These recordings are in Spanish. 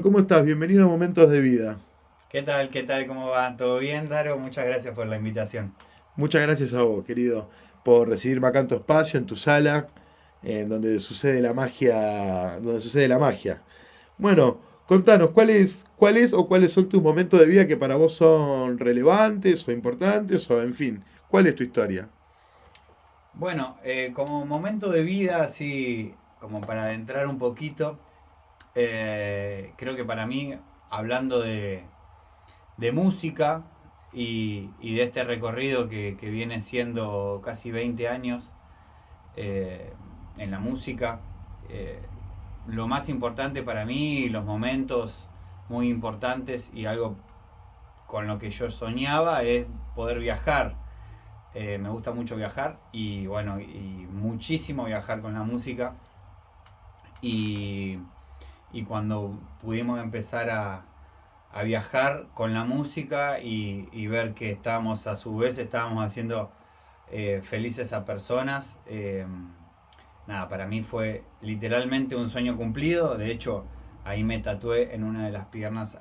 ¿Cómo estás? Bienvenido a Momentos de Vida. ¿Qué tal? ¿Qué tal? ¿Cómo va? ¿Todo bien, Daro? Muchas gracias por la invitación. Muchas gracias a vos, querido, por recibirme acá en tu espacio, en tu sala, en donde sucede la magia, donde sucede la magia. Bueno, contanos, ¿cuál es o cuáles son tus momentos de vida que para vos son relevantes o importantes o en fin, ¿cuál es tu historia? Bueno, como momento de vida, así como para adentrar un poquito, creo que para mí, hablando de música y de este recorrido que viene siendo casi 20 años eh, en la música, eh, lo más importante para mí, los momentos muy importantes y algo con lo que yo soñaba es poder viajar. Me gusta mucho viajar y bueno, y muchísimo viajar con la música. Y, y cuando pudimos empezar a viajar con la música y ver que estábamos a su vez, estábamos haciendo felices a personas, nada, para mí fue literalmente un sueño cumplido. De hecho, ahí me tatué en una de las piernas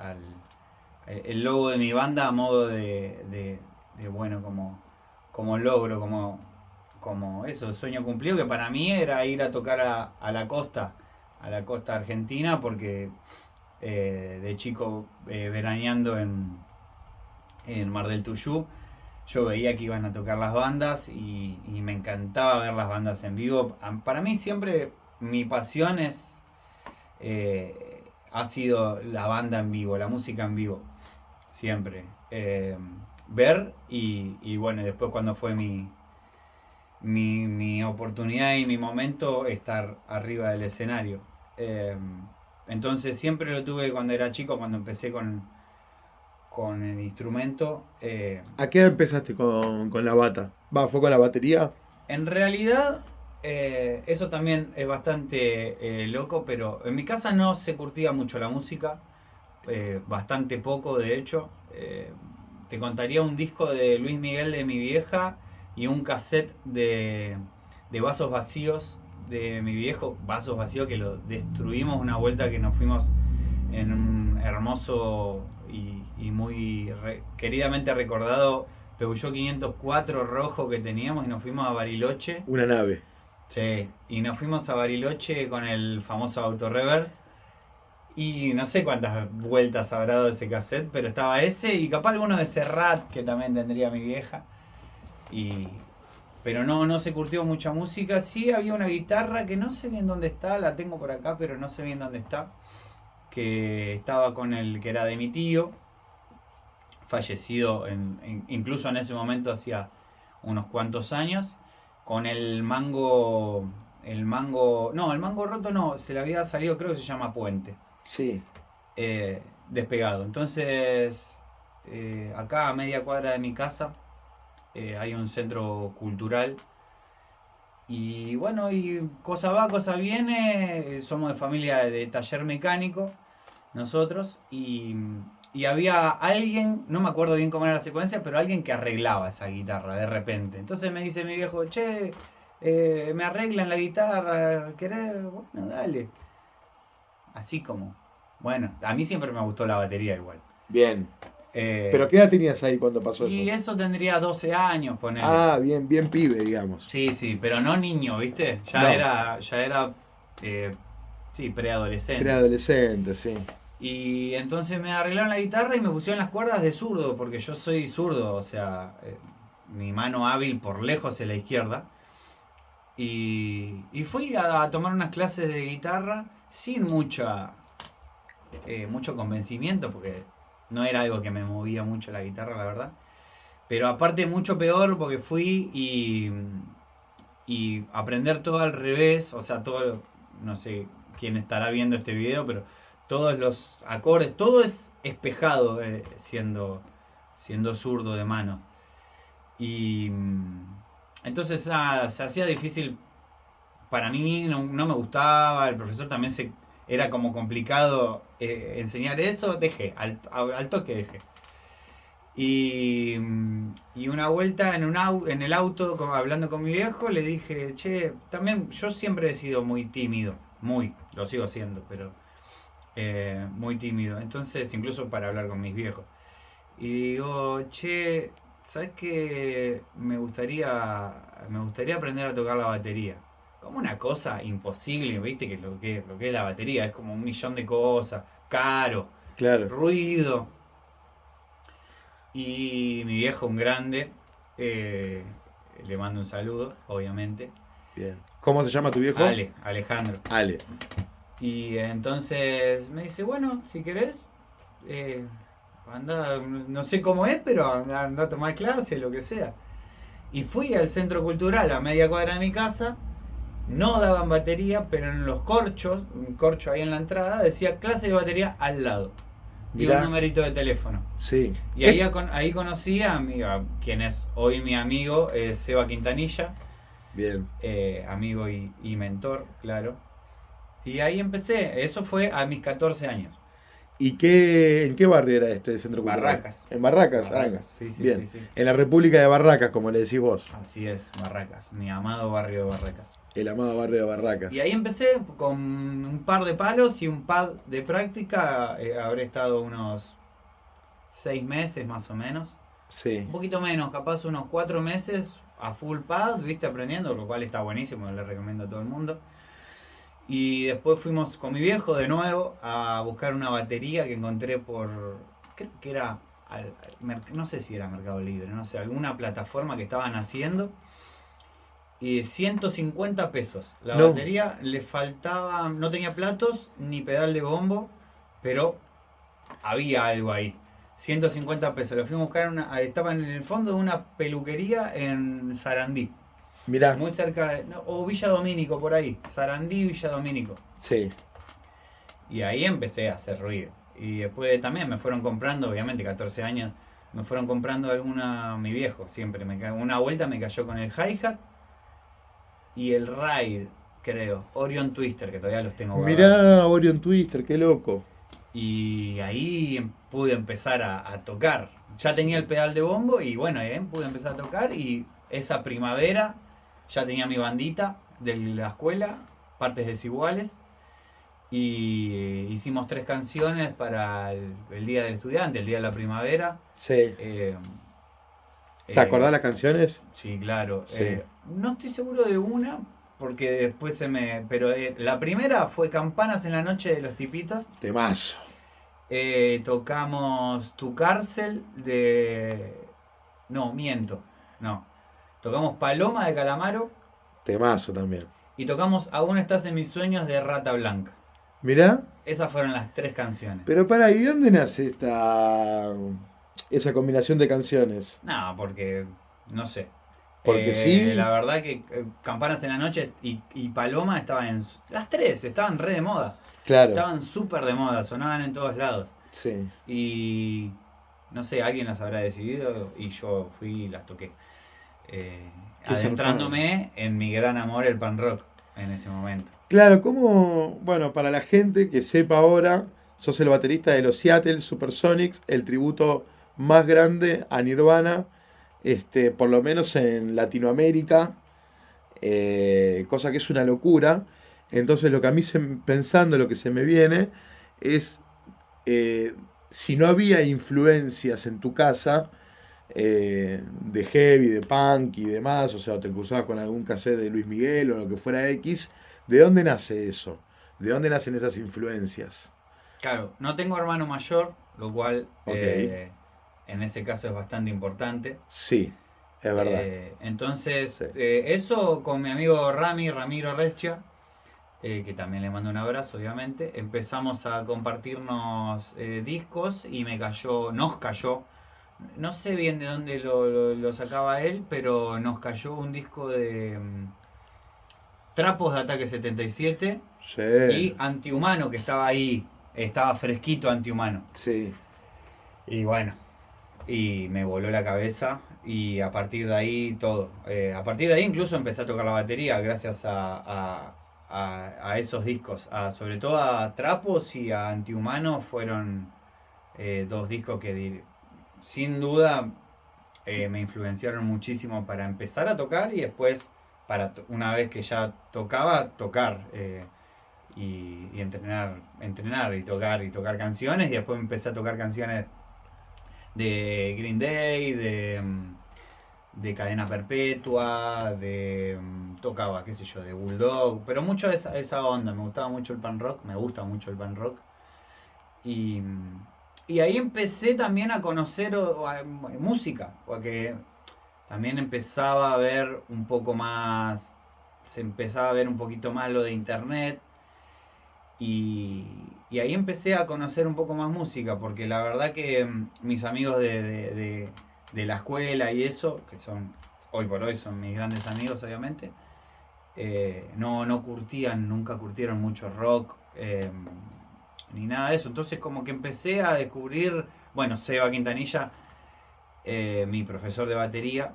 el logo de mi banda a modo bueno, como logro, como eso, sueño cumplido, que para mí era ir a tocar a la costa argentina, porque de chico veraneando en Mar del Tuyú, yo veía que iban a tocar las bandas y me encantaba ver las bandas en vivo. Para mí siempre mi pasión ha sido la banda en vivo, la música en vivo siempre. Ver y bueno, después cuando fue mi oportunidad y mi momento, estar arriba del escenario. Eh, entonces siempre lo tuve cuando era chico, cuando empecé con el instrumento. ¿A qué edad empezaste con la bata? ¿Va, fue con la batería? En realidad, eso también es bastante loco, pero en mi casa no se curtía mucho la música, bastante poco de hecho. Te contaría un disco de Luis Miguel de mi vieja y un cassette de Vasos Vacíos de mi viejo, Vasos Vacíos que lo destruimos una vuelta que nos fuimos en un hermoso y muy queridamente recordado Peugeot 504 rojo que teníamos y nos fuimos a Bariloche. Una nave. Sí, y nos fuimos a Bariloche con el famoso auto reverse. Y no sé cuántas vueltas habrá dado ese cassette, pero estaba ese y capaz alguno de Serrat que también tendría mi vieja. Y, pero no se curtió mucha música. Sí había una guitarra que no sé bien dónde está, la tengo por acá, pero no sé bien dónde está. Que estaba con el que era de mi tío, fallecido incluso en ese momento hacía unos cuantos años, con el mango roto no, se le había salido, creo que se llama puente, Sí. despegado. Entonces, acá a media cuadra de mi casa hay un centro cultural y bueno, y cosa va, cosa viene, somos de familia de taller mecánico nosotros y había alguien, no me acuerdo bien cómo era la secuencia, pero alguien que arreglaba esa guitarra de repente. Entonces me dice mi viejo, che, me arreglan la guitarra, ¿querés? Bueno, dale. Así como, bueno, a mí siempre me gustó la batería igual. Bien. ¿Pero Eh, qué edad tenías ahí cuando pasó y eso? eso tendría 12 años, ponele. Ah, bien, bien pibe, digamos. Sí, sí, pero no niño, ¿viste? No, Ya era, eh, sí, preadolescente. preadolescente, sí. Y entonces me arreglaron la guitarra y me pusieron las cuerdas de zurdo, porque yo soy zurdo, o sea, mi mano hábil por lejos es la izquierda. Y fui a tomar unas clases de guitarra sin mucho convencimiento, porque no era algo que me movía mucho la guitarra, la verdad. Pero aparte mucho peor porque fui y aprender todo al revés, o sea, todo, no sé quién estará viendo este video, pero todos los acordes, todo es espejado siendo zurdo de mano. Y entonces se hacía difícil para mí, no me gustaba, el profesor también era como complicado enseñar eso, dejé, al toque dejé. Y una vuelta en el auto, hablando con mi viejo, le dije, che, también yo siempre he sido muy tímido, muy, lo sigo siendo, pero muy tímido. Entonces, incluso para hablar con mis viejos. Y digo, che, ¿sabes qué? Me gustaría aprender a tocar la batería. Como una cosa imposible, ¿viste? Que lo que es la batería es como un millón de cosas, caro, Claro, ruido. Y mi viejo, un grande, eh, le mando un saludo, obviamente. bien. ¿Cómo se llama tu viejo? Alejandro. Ale. Y entonces me dice, bueno, si querés, eh, anda, no sé cómo es, pero anda a tomar clase, lo que sea. Y fui al centro cultural a media cuadra de mi casa, no daban batería, pero en los corchos, un corcho ahí en la entrada, decía clase de batería al lado. Y un Mirá, numerito de teléfono. sí. Y ahí conocí a quien es hoy mi amigo, Seba Quintanilla, Bien. amigo y mentor, claro. Y ahí empecé, eso fue a mis 14 años. ¿Y en qué barrio era este centro cultural? Barracas. En Barracas, Barracas, sí, sí, bien. sí, sí. En la República de Barracas, como le decís vos. Así es, Barracas, mi amado barrio de Barracas. El amado barrio de Barracas. Y ahí empecé con un par de palos y un pad de práctica. Habré estado unos 6 meses más o menos. Sí. Un poquito menos, capaz unos 4 meses a full pad, viste, aprendiendo, lo cual está buenísimo, le recomiendo a todo el mundo. Y después fuimos con mi viejo de nuevo a buscar una batería que encontré creo que era, no sé si era Mercado Libre, no sé, alguna plataforma que estaban haciendo. Y 150 pesos. La No. batería le faltaba, no tenía platos ni pedal de bombo, pero había algo ahí. 150 pesos. Lo fuimos a buscar, estaba en el fondo de una peluquería en Sarandí. Mirá. Muy cerca de, no, o Villa Domínico, por ahí. Sarandí, Villa Domínico. Sí. Y ahí empecé a hacer ruido. Y después también me fueron comprando, obviamente 14 años, me fueron comprando mi viejo siempre. Una vuelta me cayó con el hi-hat y el ride, creo. Orion Twister, que todavía los tengo guardados. Mirá, Orion Twister, qué loco. Y ahí pude empezar a tocar. Ya Sí. tenía el pedal de bombo y bueno, pude empezar a tocar y esa primavera ya tenía mi bandita de la escuela, partes desiguales. Y hicimos 3 canciones para el Día del Estudiante, el Día de la Primavera. Sí. Eh, ¿Te acordás eh, las canciones? sí, claro. Sí. No estoy seguro de una, porque después Pero la primera fue Campanas en la Noche de los Tipitos. Temazo. Tocamos Tu Cárcel de... No, miento. No. Tocamos Paloma de Calamaro Temazo también. y tocamos Aún estás en mis sueños de Rata Blanca. Mirá. Esas fueron las 3 canciones. Pero para, ¿y dónde nace esa combinación de canciones? No, porque no sé. Porque sí, La verdad que Campanas en la Noche y Paloma estaban Las 3 estaban re de moda. claro, Estaban súper de moda, sonaban en todos lados. sí. Y no sé, alguien las habrá decidido y yo fui y las toqué. Qué Adentrándome en mi gran amor, el pan rock, en ese momento. Claro, bueno, para la gente que sepa ahora, sos el baterista de los Seattle Supersonics, el tributo más grande a Nirvana, por lo menos en Latinoamérica, cosa que es una locura. Entonces lo que a mí pensando lo que se me viene es eh, si no había influencias en tu casa de heavy, de punk y demás, o sea, te cruzabas con algún cassette de Luis Miguel o lo que fuera X, ¿de dónde nace eso? ¿De dónde nacen esas influencias? Claro, no tengo hermano mayor, lo cual Ok, en ese caso es bastante importante. sí, es verdad. Entonces, Sí. eso con mi amigo Ramiro Rescha, que también le mando un abrazo, obviamente, empezamos a compartirnos discos y nos cayó, no sé bien de dónde lo sacaba él, pero nos cayó un disco de Trapos de Ataque 77 Sí, y Antihumano, que estaba ahí, estaba fresquito Antihumano. sí. Y bueno, y me voló la cabeza y a partir de ahí todo. A partir de ahí incluso empecé a tocar la batería gracias a esos discos. Sobre todo a Trapos y a Antihumano fueron 2 discos que sin duda me influenciaron muchísimo para empezar a tocar y después una vez que ya tocaba, tocar. y entrenar y tocar canciones. Y después empecé a tocar canciones de Green Day, de Cadena Perpetua, tocaba, qué sé yo, de Bulldog, pero mucho esa onda. Me gustaba mucho el punk rock, me gusta mucho el punk rock. Y, y ahí empecé también a conocer música, porque también empezaba a ver un poco más, se empezaba a ver un poquito más lo de internet. Y, y ahí empecé a conocer un poco más música, porque la verdad que mis amigos de la escuela y eso, que son hoy por hoy son mis grandes amigos obviamente, no curtían, nunca curtieron mucho rock, ni nada de eso. Entonces como que empecé a descubrir, bueno, Seba Quintanilla, mi profesor de batería,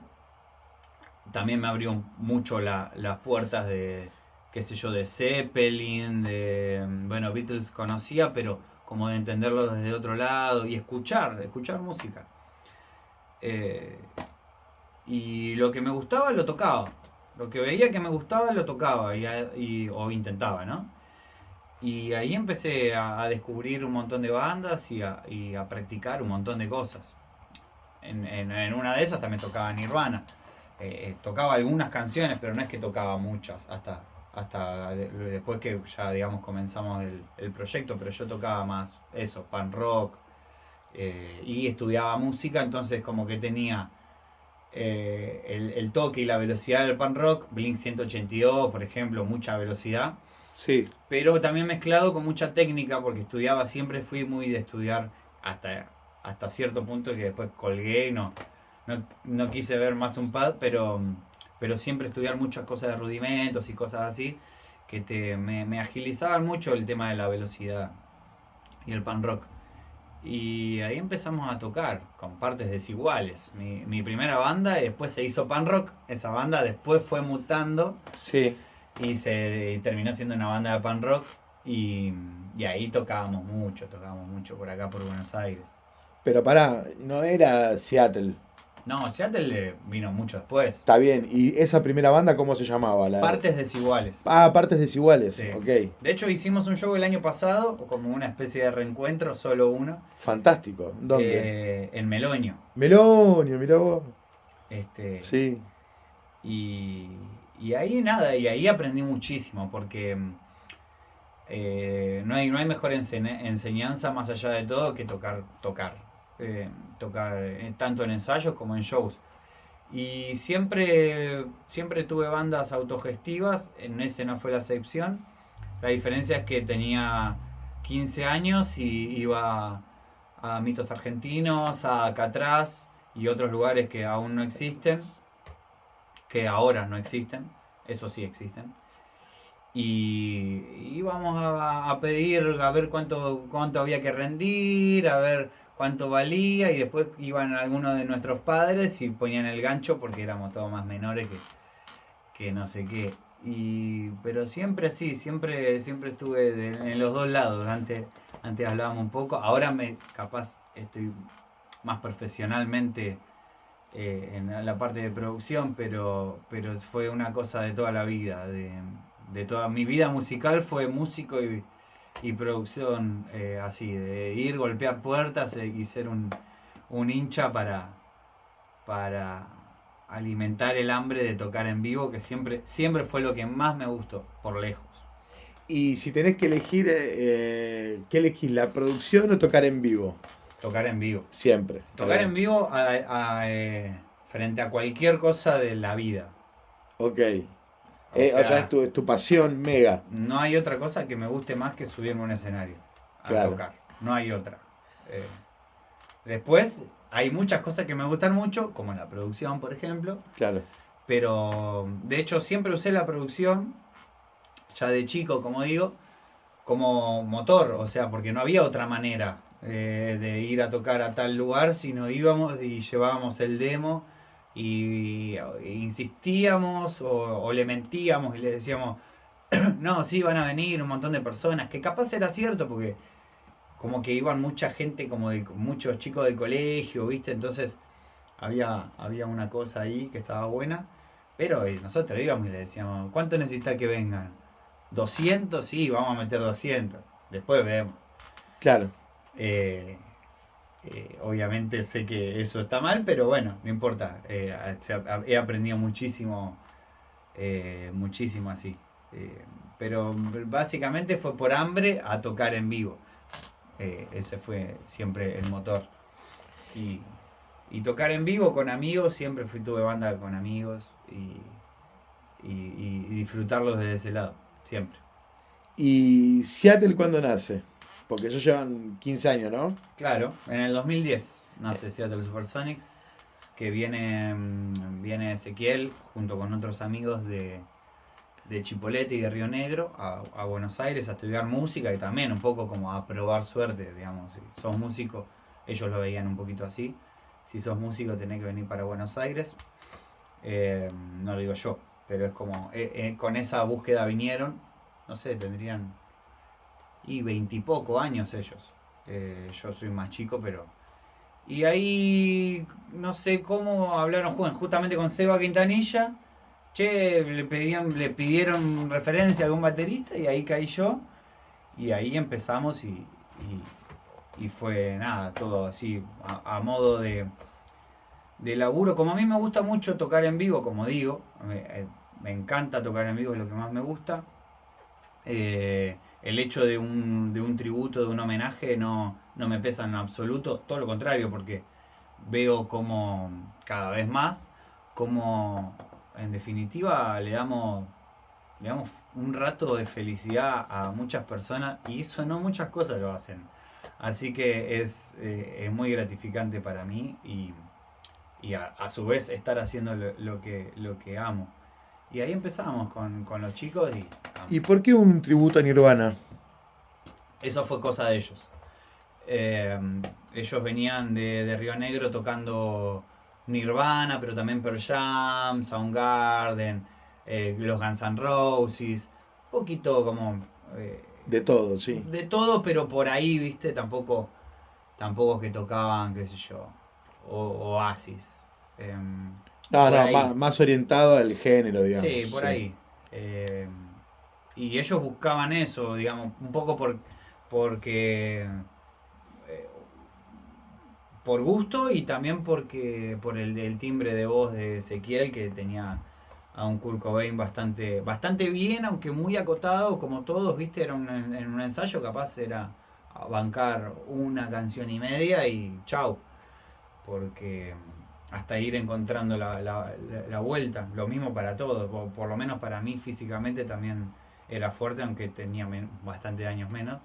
también me abrió mucho las puertas de, qué sé yo, de Zeppelin, bueno, Beatles conocía, pero como de entenderlo desde otro lado y escuchar música. Eh, y lo que me gustaba lo tocaba. Lo que veía que me gustaba lo tocaba o intentaba, ¿no? Y ahí empecé a descubrir un montón de bandas y a practicar un montón de cosas. En una de esas también tocaba Nirvana. Tocaba algunas canciones, pero no es que tocaba muchas, hasta después que ya, digamos, comenzamos el proyecto, pero yo tocaba más eso, punk rock, y estudiaba música, entonces como que tenía el toque y la velocidad del punk rock, Blink 182, por ejemplo, mucha velocidad, Sí. pero también mezclado con mucha técnica, porque estudiaba, siempre fui muy de estudiar hasta cierto punto que después colgué y no quise ver más un pad, pero siempre estudiar muchas cosas de rudimentos y cosas así, que me agilizaban mucho el tema de la velocidad y el punk rock. Y ahí empezamos a tocar con partes desiguales. Mi primera banda y después se hizo punk rock. Esa banda después fue mutando Sí. y terminó siendo una banda de punk rock. Y ahí tocábamos mucho por acá, por Buenos Aires. Pero pará, no era Seattle. No, Seattle vino mucho después. Está bien. ¿Y esa primera banda cómo se llamaba? Partes desiguales. Ah, Partes Desiguales. Sí. Ok. De hecho, hicimos un show el año pasado, como una especie de reencuentro, solo uno. Fantástico. ¿Dónde? En Meloño. Melonio, mirá vos. Sí. Y, y ahí nada, y ahí aprendí muchísimo, porque no hay mejor enseñanza más allá de todo que tocar. Tocar tanto en ensayos como en shows. Y siempre tuve bandas autogestivas, en ese no fue la excepción. La diferencia es que tenía 15 años y iba a Mitos Argentinos, a Catraz y otros lugares que aún no existen, que ahora no existen, eso sí existen. Y íbamos a pedir, a ver cuánto había que rendir, a ver cuánto valía, y después iban algunos de nuestros padres y ponían el gancho porque éramos todos más menores que no sé qué. Pero siempre así, siempre estuve en los dos lados. Antes hablábamos un poco, ahora capaz estoy más profesionalmente en la parte de producción, pero fue una cosa de toda la vida, de toda mi vida musical fue músico y producción, así, de ir, golpear puertas y ser un hincha para alimentar el hambre de tocar en vivo, que siempre fue lo que más me gustó, por lejos. Y si tenés que elegir, ¿qué elegís? ¿La producción o tocar en vivo? Tocar en vivo. Siempre. Tocar en vivo frente a cualquier cosa de la vida. Ok. O sea, es tu pasión mega. No hay otra cosa que me guste más que subirme a un escenario a tocar. No hay otra. Después hay muchas cosas que me gustan mucho, como la producción, por ejemplo. Claro. Pero de hecho siempre usé la producción, ya de chico, como digo, como motor. O sea, porque no había otra manera de ir a tocar a tal lugar, sino íbamos y llevábamos el demo y insistíamos o le mentíamos y le decíamos, no, sí, van a venir un montón de personas, que capaz era cierto porque como que iban mucha gente, como muchos chicos del colegio, ¿viste? Entonces había una cosa ahí que estaba buena, pero nosotros íbamos y le decíamos, ¿cuánto necesita que vengan? 200, sí, vamos a meter 200. Después vemos. Claro. Obviamente sé que eso está mal, pero bueno, no importa. He aprendido muchísimo, muchísimo así. Pero básicamente fue por hambre a tocar en vivo. Ese fue siempre el motor. Y tocar en vivo con amigos, siempre tuve banda con amigos y disfrutarlos desde ese lado, siempre. ¿Y Seattle cuándo nace? Porque ellos llevan 15 años, ¿no? Claro, en el 2010 nace Seattle Supersonics, que viene Ezequiel junto con otros amigos de Chipolete y de Río Negro a Buenos Aires a estudiar música y también un poco como a probar suerte, digamos. Si sos músico, ellos lo veían un poquito así. Si sos músico tenés que venir para Buenos Aires. No lo digo yo, pero es como con esa búsqueda vinieron, no sé, tendrían 20 y poco años ellos. Yo soy más chico, pero... Y ahí, no sé cómo hablaron justamente con Seba Quintanilla. Che, le pidieron referencia a algún baterista y ahí caí yo. Y ahí empezamos y fue nada, todo así, a modo de laburo. Como a mí me gusta mucho tocar en vivo, como digo, me encanta tocar en vivo, es lo que más me gusta. El hecho de un tributo, de un homenaje, no me pesa en absoluto, todo lo contrario, porque veo como cada vez más, como en definitiva le damos un rato de felicidad a muchas personas y eso no muchas cosas lo hacen. Así que es muy gratificante para mí y a su vez estar haciendo lo que amo. Y ahí empezamos con los chicos ¿Y por qué un tributo a Nirvana? eso fue cosa de ellos. Ellos venían de Río Negro tocando Nirvana, pero también Pearl Jam, Soundgarden, los Guns N' Roses, un poquito como... De todo, sí. de todo, pero por ahí, viste, tampoco que tocaban, qué sé yo, Oasis. No, Por no, ahí. más orientado al género, digamos. Sí, por ahí. Y ellos buscaban eso, digamos, un poco porque eh, por gusto y también porque por el timbre de voz de Ezequiel, que tenía a un Kurt Cobain bastante bien, aunque muy acotado, como todos, viste, era en un ensayo capaz era a bancar una canción y media y chau, porque hasta ir encontrando la vuelta, lo mismo para todos, por lo menos para mí físicamente también era fuerte, aunque tenía bastante años menos,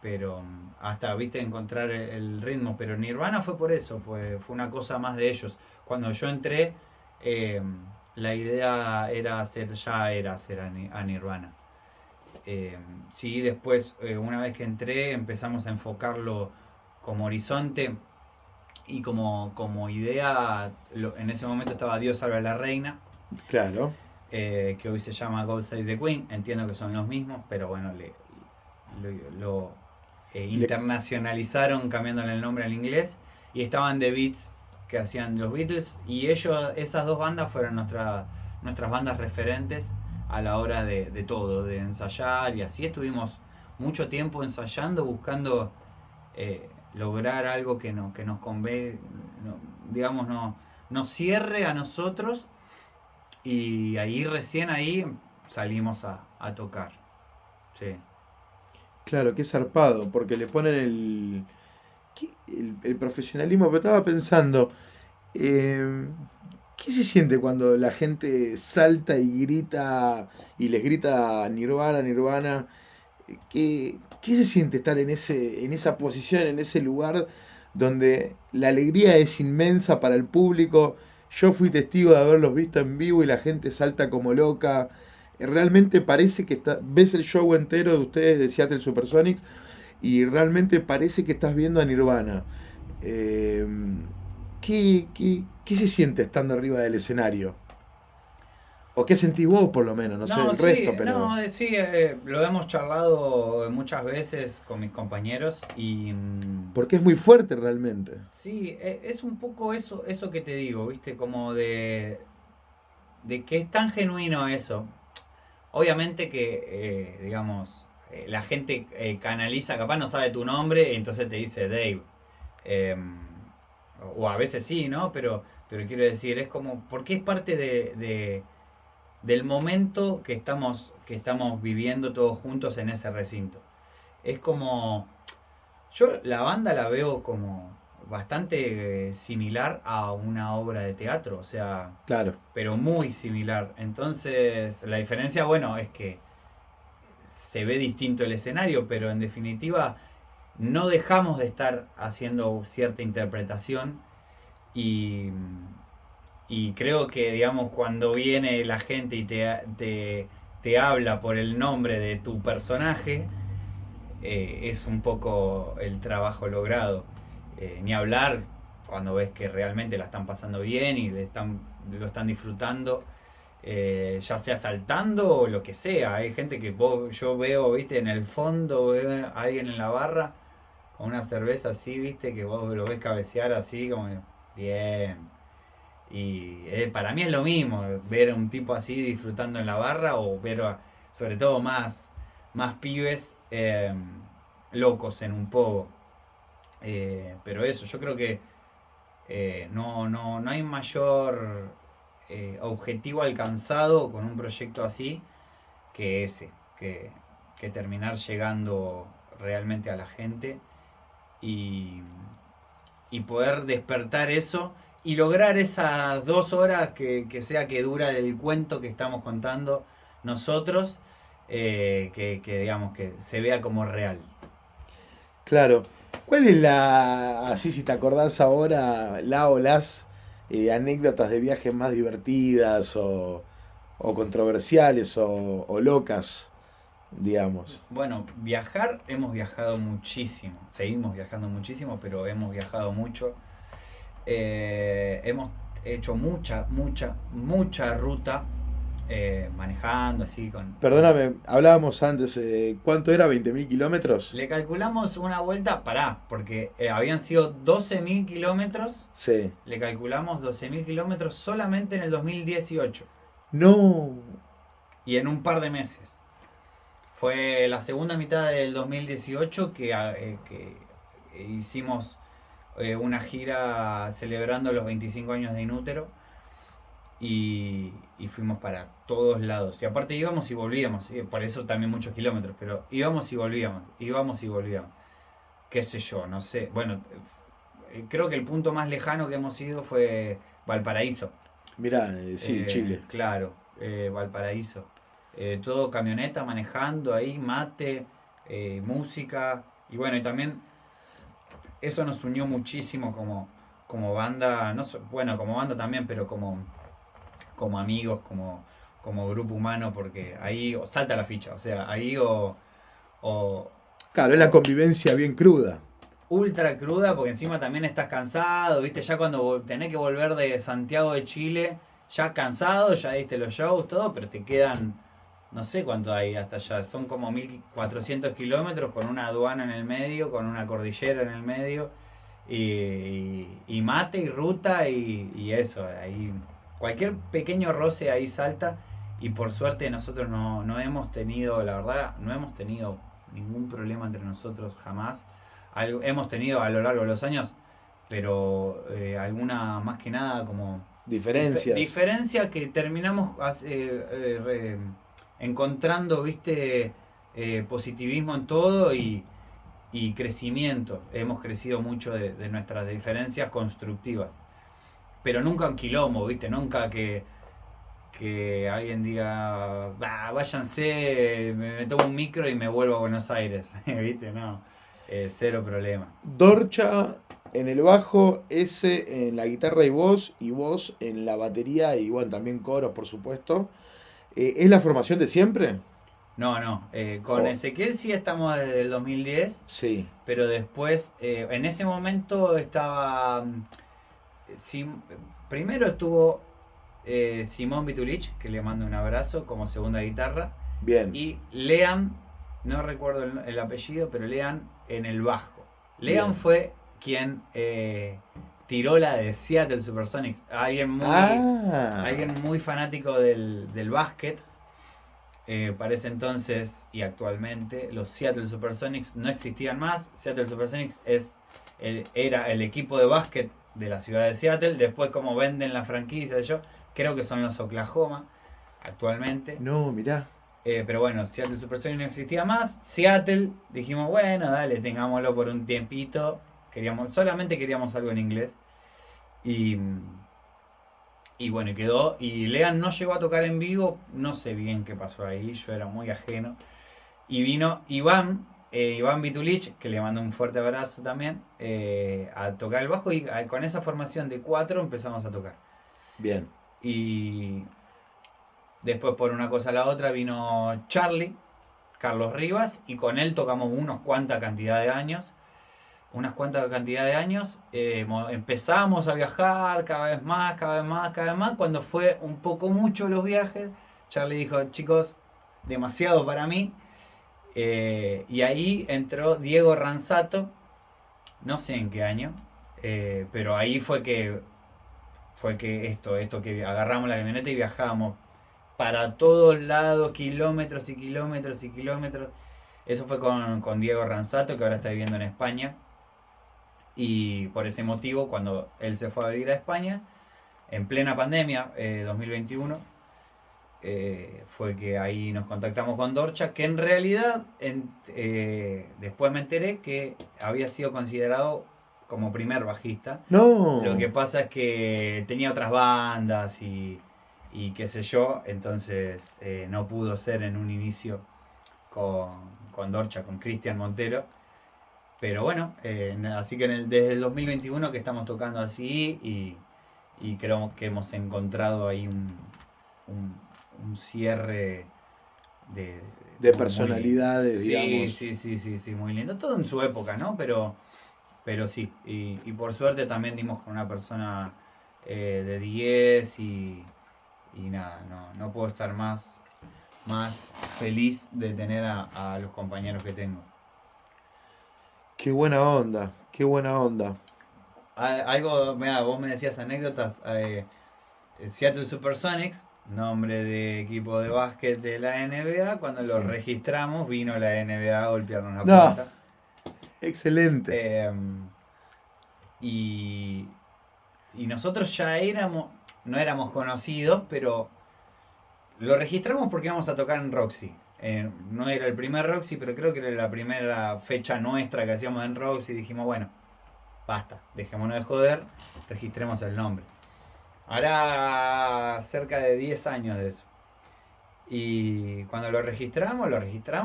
pero hasta, viste, encontrar el ritmo. Pero Nirvana fue por eso, fue una cosa más de ellos. Cuando yo entré, la idea era hacer a Nirvana. Sí, después, una vez que entré, empezamos a enfocarlo como horizonte y como idea. En ese momento estaba Dios salve a la reina, Claro. que hoy se llama God Save the Queen. Entiendo que son los mismos, pero bueno, lo internacionalizaron cambiándole el nombre al inglés. Y estaban The Beats, que hacían los Beatles, y esas dos bandas fueron nuestras bandas referentes a la hora de todo, de ensayar, y así estuvimos mucho tiempo ensayando, buscando lograr algo que nos convé, digamos, nos cierre a nosotros, y ahí recién salimos a tocar. Sí. Claro, qué zarpado, porque le ponen el profesionalismo. Pero estaba pensando, eh, ¿qué se siente cuando la gente salta y grita y les grita Nirvana, Nirvana? ¿Qué se siente estar en esa posición, en ese lugar donde la alegría es inmensa para el público? Yo fui testigo de haberlos visto en vivo y la gente salta como loca. Realmente parece que ves el show entero de ustedes de Seattle Supersonics y realmente parece que estás viendo a Nirvana. Eh, ¿qué se siente estando arriba del escenario? ¿O qué sentís vos por lo menos? No sé No, el sí, resto, pero... no, sí, lo hemos charlado muchas veces con mis compañeros y Porque es muy fuerte realmente. sí, es un poco eso que te digo, ¿viste? Como de que es tan genuino eso. Obviamente que, digamos, la gente canaliza, capaz no sabe tu nombre, y entonces te dice Dave. Eh, o a veces sí, ¿no? Pero quiero decir, es como, porque es parte del momento que estamos viviendo todos juntos en ese recinto. Es como, yo la banda la veo como bastante similar a una obra de teatro, o sea, Claro, pero muy similar. Entonces, la diferencia, bueno, es que se ve distinto el escenario, pero en definitiva no dejamos de estar haciendo cierta interpretación y, y creo que, digamos, cuando viene la gente y te habla por el nombre de tu personaje, es un poco el trabajo logrado. Ni hablar cuando ves que realmente la están pasando bien y lo están disfrutando, ya sea saltando o lo que sea. Hay gente que yo veo, viste, en el fondo, veo a alguien en la barra con una cerveza así, viste, que vos lo ves cabecear así, como bien. Y para mí es lo mismo, ver a un tipo así disfrutando en la barra o ver sobre todo más pibes locos en un poco. Pero eso, yo creo que no hay mayor objetivo alcanzado con un proyecto así que ese, que terminar llegando realmente a la gente y, y poder despertar eso y lograr esas 2 horas que sea que dura el cuento que estamos contando nosotros, que digamos que se vea como real. claro. ¿Cuál es así si te acordás ahora, la o las anécdotas de viajes más divertidas o controversiales o locas, digamos? Bueno, viajar, hemos viajado muchísimo, seguimos viajando muchísimo, pero hemos viajado mucho. Hemos hecho mucha ruta manejando así con. Perdóname, hablábamos antes, ¿cuánto era? ¿20.000 kilómetros? Le calculamos una vuelta, porque habían sido 12.000 kilómetros, Sí. le calculamos 12.000 kilómetros solamente en el 2018 No. y en un par de meses. Fue la segunda mitad del 2018 que hicimos una gira celebrando los 25 años de Inútero y fuimos para todos lados. Y aparte íbamos y volvíamos, por eso también muchos kilómetros, pero íbamos y volvíamos. Qué sé yo, no sé. Bueno, creo que el punto más lejano que hemos ido fue Valparaíso. Mirá, sí, Chile. Claro, Valparaíso. Todo camioneta manejando ahí, mate, música. Y bueno, y también eso nos unió muchísimo como banda, no bueno, como banda también, pero como amigos, como grupo humano, porque ahí salta la ficha, o sea, ahí o, Claro, es la o convivencia bien cruda. ultra cruda, porque encima también estás cansado, viste, ya cuando tenés que volver de Santiago de Chile, ya cansado, ya diste los shows, todo, pero te quedan, no sé cuánto hay hasta allá, son como 1.400 kilómetros con una aduana en el medio, con una cordillera en el medio, y mate y ruta y eso, ahí cualquier pequeño roce ahí salta, y por suerte nosotros no hemos tenido, la verdad, no hemos tenido ningún problema entre nosotros jamás. Hemos tenido a lo largo de los años, pero alguna más que nada como Diferencias. diferencia que terminamos encontrando, viste, positivismo en todo y crecimiento. Hemos crecido mucho de nuestras diferencias constructivas, pero nunca un quilombo, viste, nunca que alguien diga, váyanse, me tomo un micro y me vuelvo a Buenos Aires, viste, no, cero problema. Dorcha en el bajo, ese en la guitarra y vos en la batería y bueno, también coros, por supuesto. ¿Es la formación de siempre? No, con Oh, Ezequiel sí estamos desde el 2010, sí, pero después, en ese momento estaba, primero estuvo Simón Vitulich, que le mando un abrazo como segunda guitarra, bien, y Lean, no recuerdo el apellido, pero Lean en el bajo. Lean bien. fue quien tiró la de Seattle Supersonics, alguien Ah, muy fanático del básquet. Para ese entonces y actualmente los Seattle Supersonics no existían más. Seattle Supersonics era el equipo de básquet de la ciudad de Seattle. Después, como venden la franquicia, creo que son los Oklahoma actualmente. No, mirá. Pero bueno, Seattle Supersonics no existía más. Seattle, dijimos, bueno, dale, tengámoslo por un tiempito. Solamente queríamos algo en inglés. Y bueno, quedó. Y Lean no llegó a tocar en vivo. No sé bien qué pasó ahí. Yo era muy ajeno. Y vino Iván Vitulich, que le mando un fuerte abrazo también, a tocar el bajo. Y con esa formación de 4 empezamos a tocar. Bien. Y después, por una cosa a la otra, vino Carlos Rivas. Y con él tocamos unas cuantas cantidad de años. Empezamos a viajar cada vez más. Cuando fue un poco mucho los viajes, Charlie dijo, chicos, demasiado para mí. Y ahí entró Diego Ranzato, no sé en qué año, pero ahí fue que esto que agarramos la camioneta y viajamos para todos lados, kilómetros y kilómetros y kilómetros. Eso fue con Diego Ranzato, que ahora está viviendo en España. Y por ese motivo, cuando él se fue a vivir a España, en plena pandemia, 2021, fue que ahí nos contactamos con Dorcha, que en realidad después me enteré que había sido considerado como primer bajista. No. Lo que pasa es que tenía otras bandas y qué sé yo, entonces no pudo ser en un inicio con Dorcha, con Cristian Montero. Pero bueno, así que desde el 2021 que estamos tocando así y creo que hemos encontrado ahí un cierre de personalidades, digamos. Sí, muy lindo. Todo en su época, ¿no? Pero sí, y por suerte también dimos con una persona de 10 y nada, no puedo estar más feliz de tener a los compañeros que tengo. Qué buena onda, qué buena onda. Algo, mira, vos me decías anécdotas. Seattle Supersonics, nombre de equipo de básquet de la NBA, cuando lo registramos vino la NBA a golpearnos la puerta. Excelente. Y nosotros ya no éramos conocidos, pero lo registramos porque íbamos a tocar en Roxy. No era el primer Roxy, pero creo que era la primera fecha nuestra que hacíamos en Roxy. Dijimos, bueno, basta, dejémonos de joder, registremos el nombre. Hará cerca de 10 años de eso. Y cuando lo registramos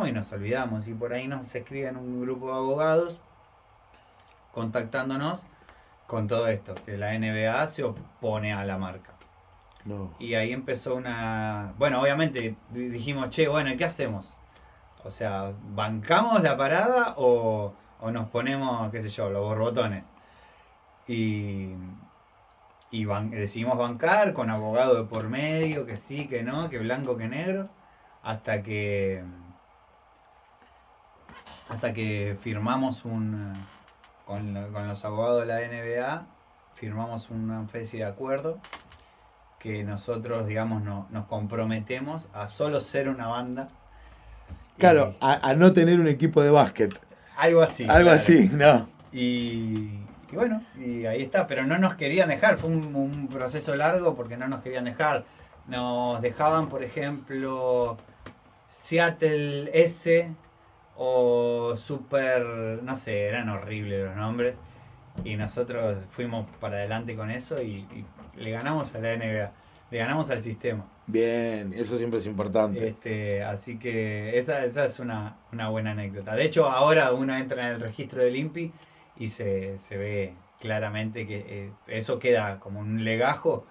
y nos olvidamos. Y por ahí nos escriben un grupo de abogados contactándonos con todo esto, que la NBA se opone a la marca. No. Y ahí empezó bueno, obviamente dijimos, che, bueno, ¿y qué hacemos? O sea, ¿bancamos la parada o nos ponemos, qué sé yo, los borbotones? Y decidimos bancar con abogado de por medio, que sí, que no, que blanco, que negro, hasta que firmamos con los abogados de la NBA, firmamos una especie de acuerdo que nosotros, digamos, nos comprometemos a solo ser una banda. Claro, a no tener un equipo de básquet. Algo así. Algo así, no. Y bueno, y ahí está, pero no nos querían dejar, fue un proceso largo porque no nos querían dejar. Nos dejaban, por ejemplo, Seattle S o Super, no sé, eran horribles los nombres. Y nosotros fuimos para adelante con eso y le ganamos a la NBA, le ganamos al sistema. Bien, eso siempre es importante. Así que esa es una buena anécdota. De hecho, ahora uno entra en el registro del INPI y se ve claramente que eso queda como un legajo,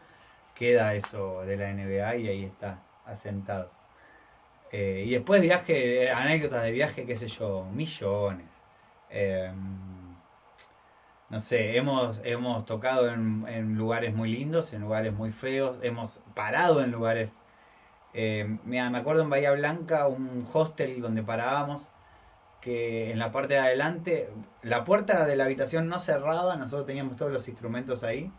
queda eso de la NBA y ahí está asentado. Y después anécdotas de viaje, qué sé yo, millones. No sé, hemos tocado en lugares muy lindos, en lugares muy feos, hemos parado en lugares... me acuerdo en Bahía Blanca, un hostel donde parábamos, que en la parte de adelante, la puerta de la habitación no cerraba, nosotros teníamos todos los instrumentos ahí,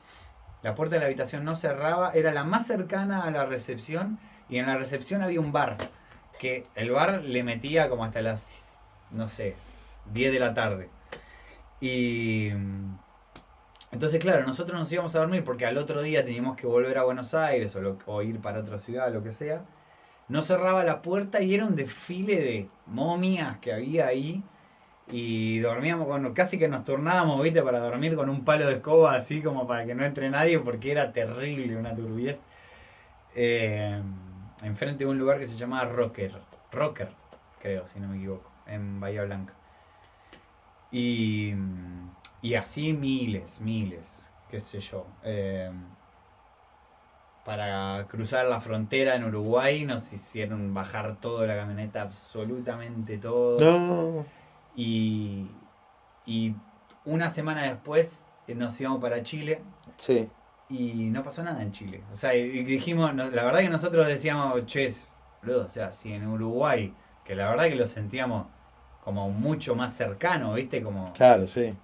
la puerta de la habitación no cerraba, era la más cercana a la recepción, y en la recepción había un bar. que el bar le metía como hasta las, no sé, 10 de la tarde. Y entonces, claro, nosotros nos íbamos a dormir porque al otro día teníamos que volver a Buenos Aires o ir para otra ciudad, lo que sea. No cerraba la puerta y era un desfile de momias que había ahí. Y dormíamos casi que nos turnábamos, ¿viste? Para dormir con un palo de escoba así como para que no entre nadie porque era terrible, una turbiez. Eh, Enfrente de un lugar que se llamaba Rocker, creo, si no me equivoco, en Bahía Blanca. Y, y así miles, qué sé yo. Para cruzar la frontera en Uruguay nos hicieron bajar todo de la camioneta, absolutamente todo. No. Y, y una semana después nos íbamos para Chile Sí. y no pasó nada en Chile. O sea, y dijimos, la verdad que nosotros decíamos, che, boludo, o sea, si en Uruguay, que la verdad que lo sentíamos como mucho más cercano, ¿viste? Como, Claro, sí.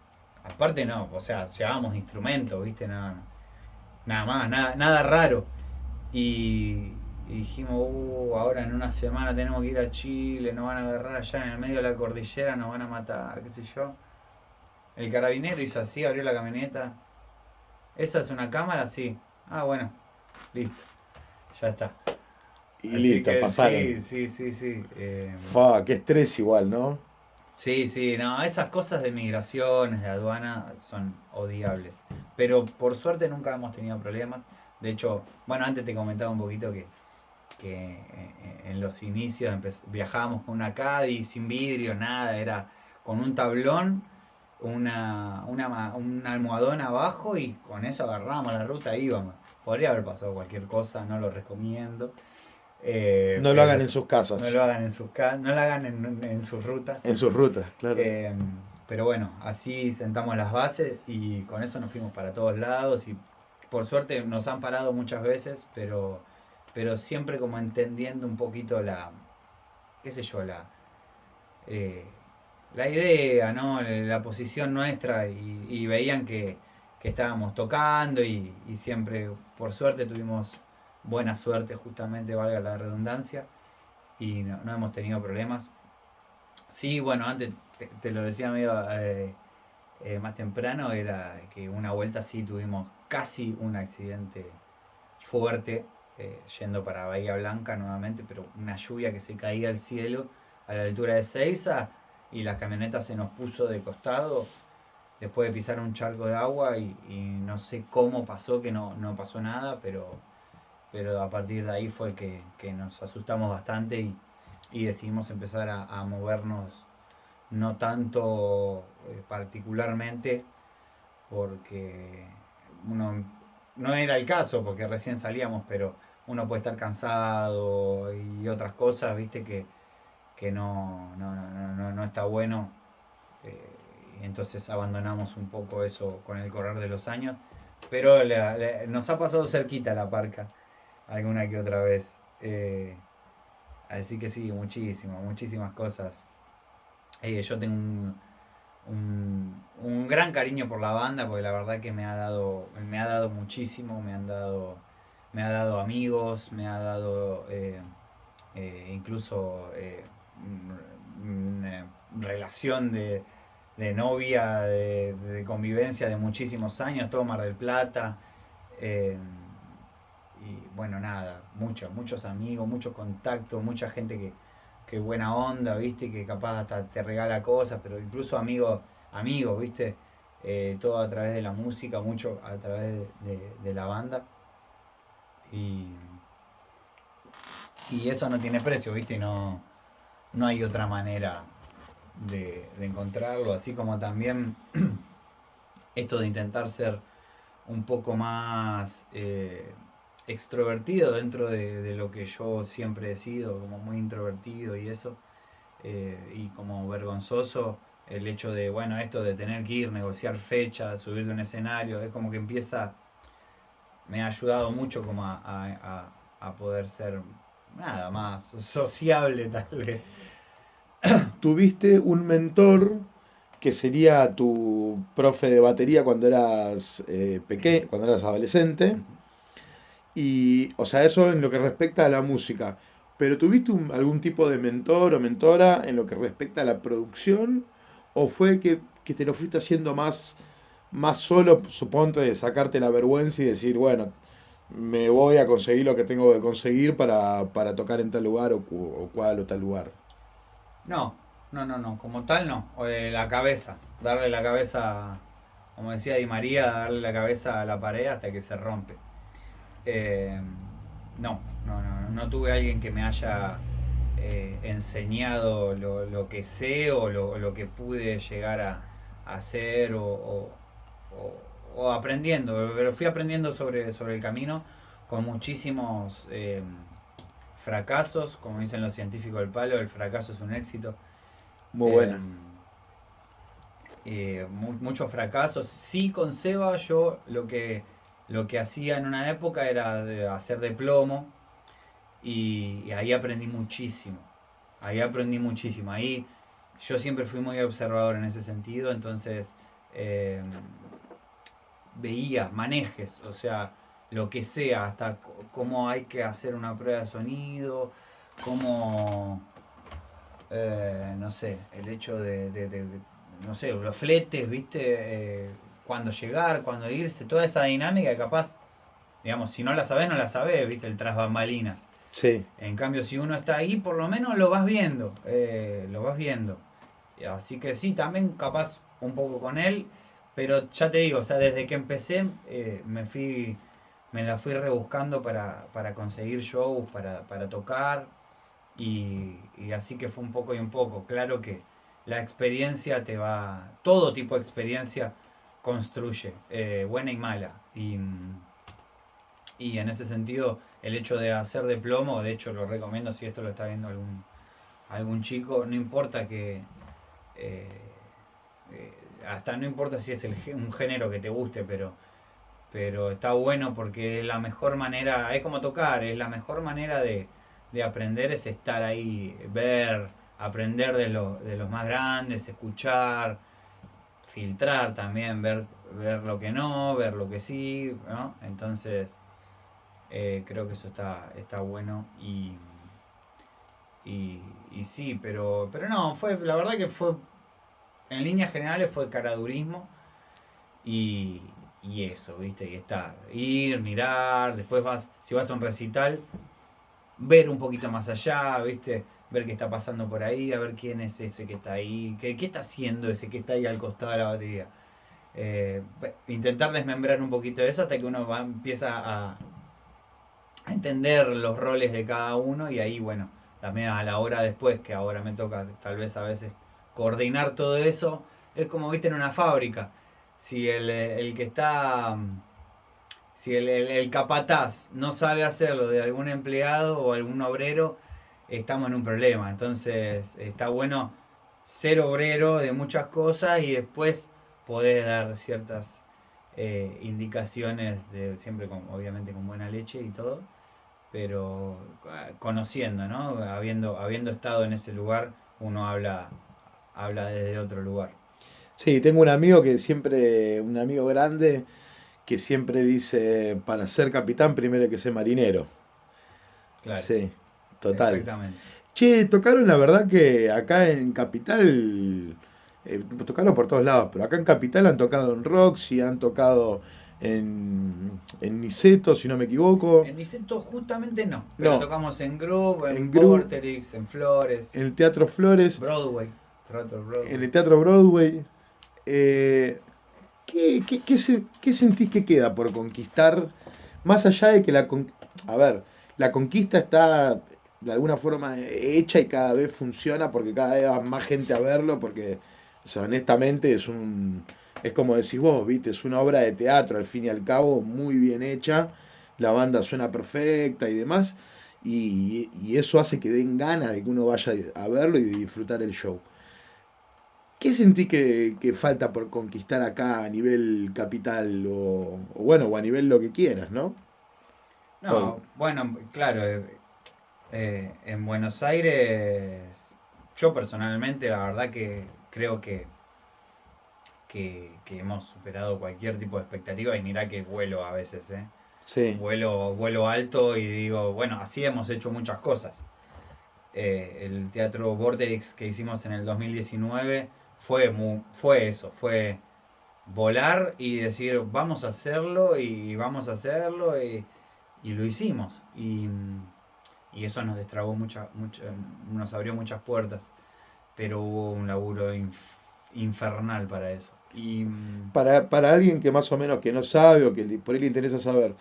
aparte no, o sea, llevábamos instrumentos, ¿viste? Nada más, nada raro. Y dijimos, ahora en una semana tenemos que ir a Chile, nos van a agarrar allá en el medio de la cordillera, nos van a matar, qué sé yo. El carabinero hizo así, abrió la camioneta. ¿Esa es una cámara? Sí. Ah, bueno, listo, ya está. Y Así listo, que pasaron. sí. Qué estrés igual, ¿no? Sí, no, esas cosas de migraciones, de aduana, son odiables. Pero por suerte nunca hemos tenido problemas. De hecho, bueno, antes te comentaba un poquito que en los inicios viajábamos con una Caddy sin vidrio, nada, era con un tablón, un almohadón abajo y con eso agarrábamos la ruta e íbamos. Podría haber pasado cualquier cosa, no lo recomiendo. No lo hagan Pero en sus no lo casas, hagan no lo hagan en sus rutas. en sus rutas, claro. Eh, pero bueno, así sentamos las bases y con eso nos fuimos para todos lados y por suerte nos han parado muchas veces, pero siempre como entendiendo un poquito qué sé yo, eh, la idea, ¿no? La posición nuestra y veían que estábamos tocando y siempre, por suerte, tuvimos buena suerte, justamente, valga la redundancia, y no hemos tenido problemas. Sí, bueno, antes te lo decía medio más temprano, era que una vuelta sí tuvimos casi un accidente fuerte, yendo para Bahía Blanca nuevamente, pero una lluvia que se caía al cielo a la altura de Seiza y la camioneta se nos puso de costado después de pisar un charco de agua y no sé cómo pasó, que no pasó nada, pero a partir de ahí fue que nos asustamos bastante y decidimos empezar a movernos no tanto particularmente porque uno no era el caso porque recién salíamos, pero uno puede estar cansado y otras cosas, viste, que no está bueno. Entonces abandonamos un poco eso con el correr de los años. Pero nos ha pasado cerquita la parca alguna que otra vez. Así que sí, muchísimas cosas. Yo tengo un gran cariño por la banda porque la verdad que me ha dado muchísimo, me ha dado amigos, me ha dado incluso una relación de novia, de convivencia de muchísimos años, todo Mar del Plata. eh, y bueno, nada, muchos amigos, mucho contacto, mucha gente que buena onda, ¿viste? Que capaz hasta te regala cosas, pero incluso amigos, ¿viste? Todo a través de la música, mucho a través de la banda. Y, y eso no tiene precio, ¿viste? No hay otra manera de encontrarlo, así como también esto de intentar ser un poco más extrovertido dentro de lo que yo siempre he sido, como muy introvertido y eso, y como vergonzoso el hecho de, bueno, esto de tener que ir, negociar fechas, subirte a un escenario, es como que me ha ayudado mucho como a poder ser nada más sociable tal vez. Tuviste un mentor que sería tu profe de batería cuando eras pequeño, cuando eras adolescente. Y, o sea, eso en lo que respecta a la música. pero ¿tuviste algún tipo de mentor o mentora en lo que respecta a la producción? ¿O fue que te lo fuiste haciendo más solo, suponte, de sacarte la vergüenza y decir, bueno, me voy a conseguir lo que tengo que conseguir para tocar en tal lugar o cual o tal lugar? No, no, como tal no. O de la cabeza, darle la cabeza, como decía Di María, darle la cabeza a la pared hasta que se rompe. Eh, no tuve alguien que me haya enseñado lo que sé o lo que pude llegar a hacer o aprendiendo, pero fui aprendiendo sobre el camino con muchísimos fracasos, como dicen los científicos del palo, el fracaso es un éxito. Muy Eh, buena. Muchos fracasos. Sí, con Seba yo lo que hacía en una época era hacer de plomo y ahí aprendí muchísimo. Ahí aprendí muchísimo. Ahí yo siempre fui muy observador en ese sentido, entonces eh, veía, manejes, o sea, lo que sea, hasta cómo hay que hacer una prueba de sonido, cómo, no sé, el hecho no sé, los fletes, ¿viste? Cuándo llegar, cuándo irse, toda esa dinámica que capaz, digamos, si no la sabés, no la sabés, ¿viste? El tras bambalinas. Sí. En cambio, si uno está ahí, por lo menos lo vas viendo, lo vas viendo. Así que sí, también capaz un poco con él, pero ya te digo, o sea, desde que empecé me la fui rebuscando para conseguir shows, para tocar y así que fue un poco y un poco. Claro que la experiencia todo tipo de experiencia construye, buena y mala. Y en ese sentido, el hecho de hacer de plomo, de hecho lo recomiendo si esto lo está viendo algún chico, no importa que eh, hasta no importa si es un género que te guste, pero está bueno porque es la mejor manera, es como tocar, es la mejor manera de aprender es estar ahí, ver, aprender de los más grandes, escuchar, filtrar también, ver lo que no, ver lo que sí, ¿no? Entonces creo que eso está bueno y sí, pero no, la verdad que fue, en líneas generales fue caradurismo y, y eso, ¿viste? Y estar, ir, mirar, después si vas a un recital, ver un poquito más allá, ¿viste? Ver qué está pasando por ahí, a ver quién es ese que está ahí, qué está haciendo ese que está ahí al costado de la batería. Intentar desmembrar un poquito de eso hasta que uno empieza a entender los roles de cada uno y ahí, bueno, también a la hora después, que ahora me toca tal vez a veces coordinar todo eso, es como viste en una fábrica. Si el que está, si el capataz no sabe hacerlo de algún empleado o algún obrero, estamos en un problema. Entonces está bueno ser obrero de muchas cosas y después poder dar ciertas indicaciones, siempre obviamente con buena leche y todo, pero conociendo, ¿no? Habiendo estado en ese lugar, uno habla desde otro lugar. Sí, tengo un amigo un amigo grande, que siempre dice, para ser capitán primero hay que ser marinero. Claro, Sí, total. exactamente. Che, tocaron la verdad que acá en Capital, tocaron por todos lados, pero acá en Capital han tocado en Roxy, han tocado en Niceto, si no me equivoco. En Niceto justamente no, pero No, tocamos en Grove, en en Gru, Porterix, en Flores, en el Teatro Flores, Broadway, Teatro en Broadway. el Teatro Broadway. Eh, ¿qué sentís que queda por conquistar? Más allá de que a ver, la conquista está de alguna forma hecha y cada vez funciona porque cada vez va más gente a verlo, porque, o sea, honestamente es como decís vos, viste, es una obra de teatro al fin y al cabo, muy bien hecha, la banda suena perfecta y demás, y eso hace que den ganas de que uno vaya a verlo y de disfrutar el show. ¿Qué sentí que falta por conquistar acá a nivel capital o bueno, o a nivel lo que quieras, ¿no? O- No, bueno, claro, en Buenos Aires, yo personalmente la verdad que creo que hemos superado cualquier tipo de expectativa y mira que vuelo a veces, ¿eh? sí, Vuelo alto y digo, bueno, así hemos hecho muchas cosas. El teatro Vorterix que hicimos en el 2019 fue eso, fue volar y decir vamos a hacerlo y vamos a hacerlo y lo hicimos. Y eso nos destrabó nos abrió muchas puertas, pero hubo un laburo infernal para eso. Para alguien que más o menos que no sabe o que por ahí le interesa saber,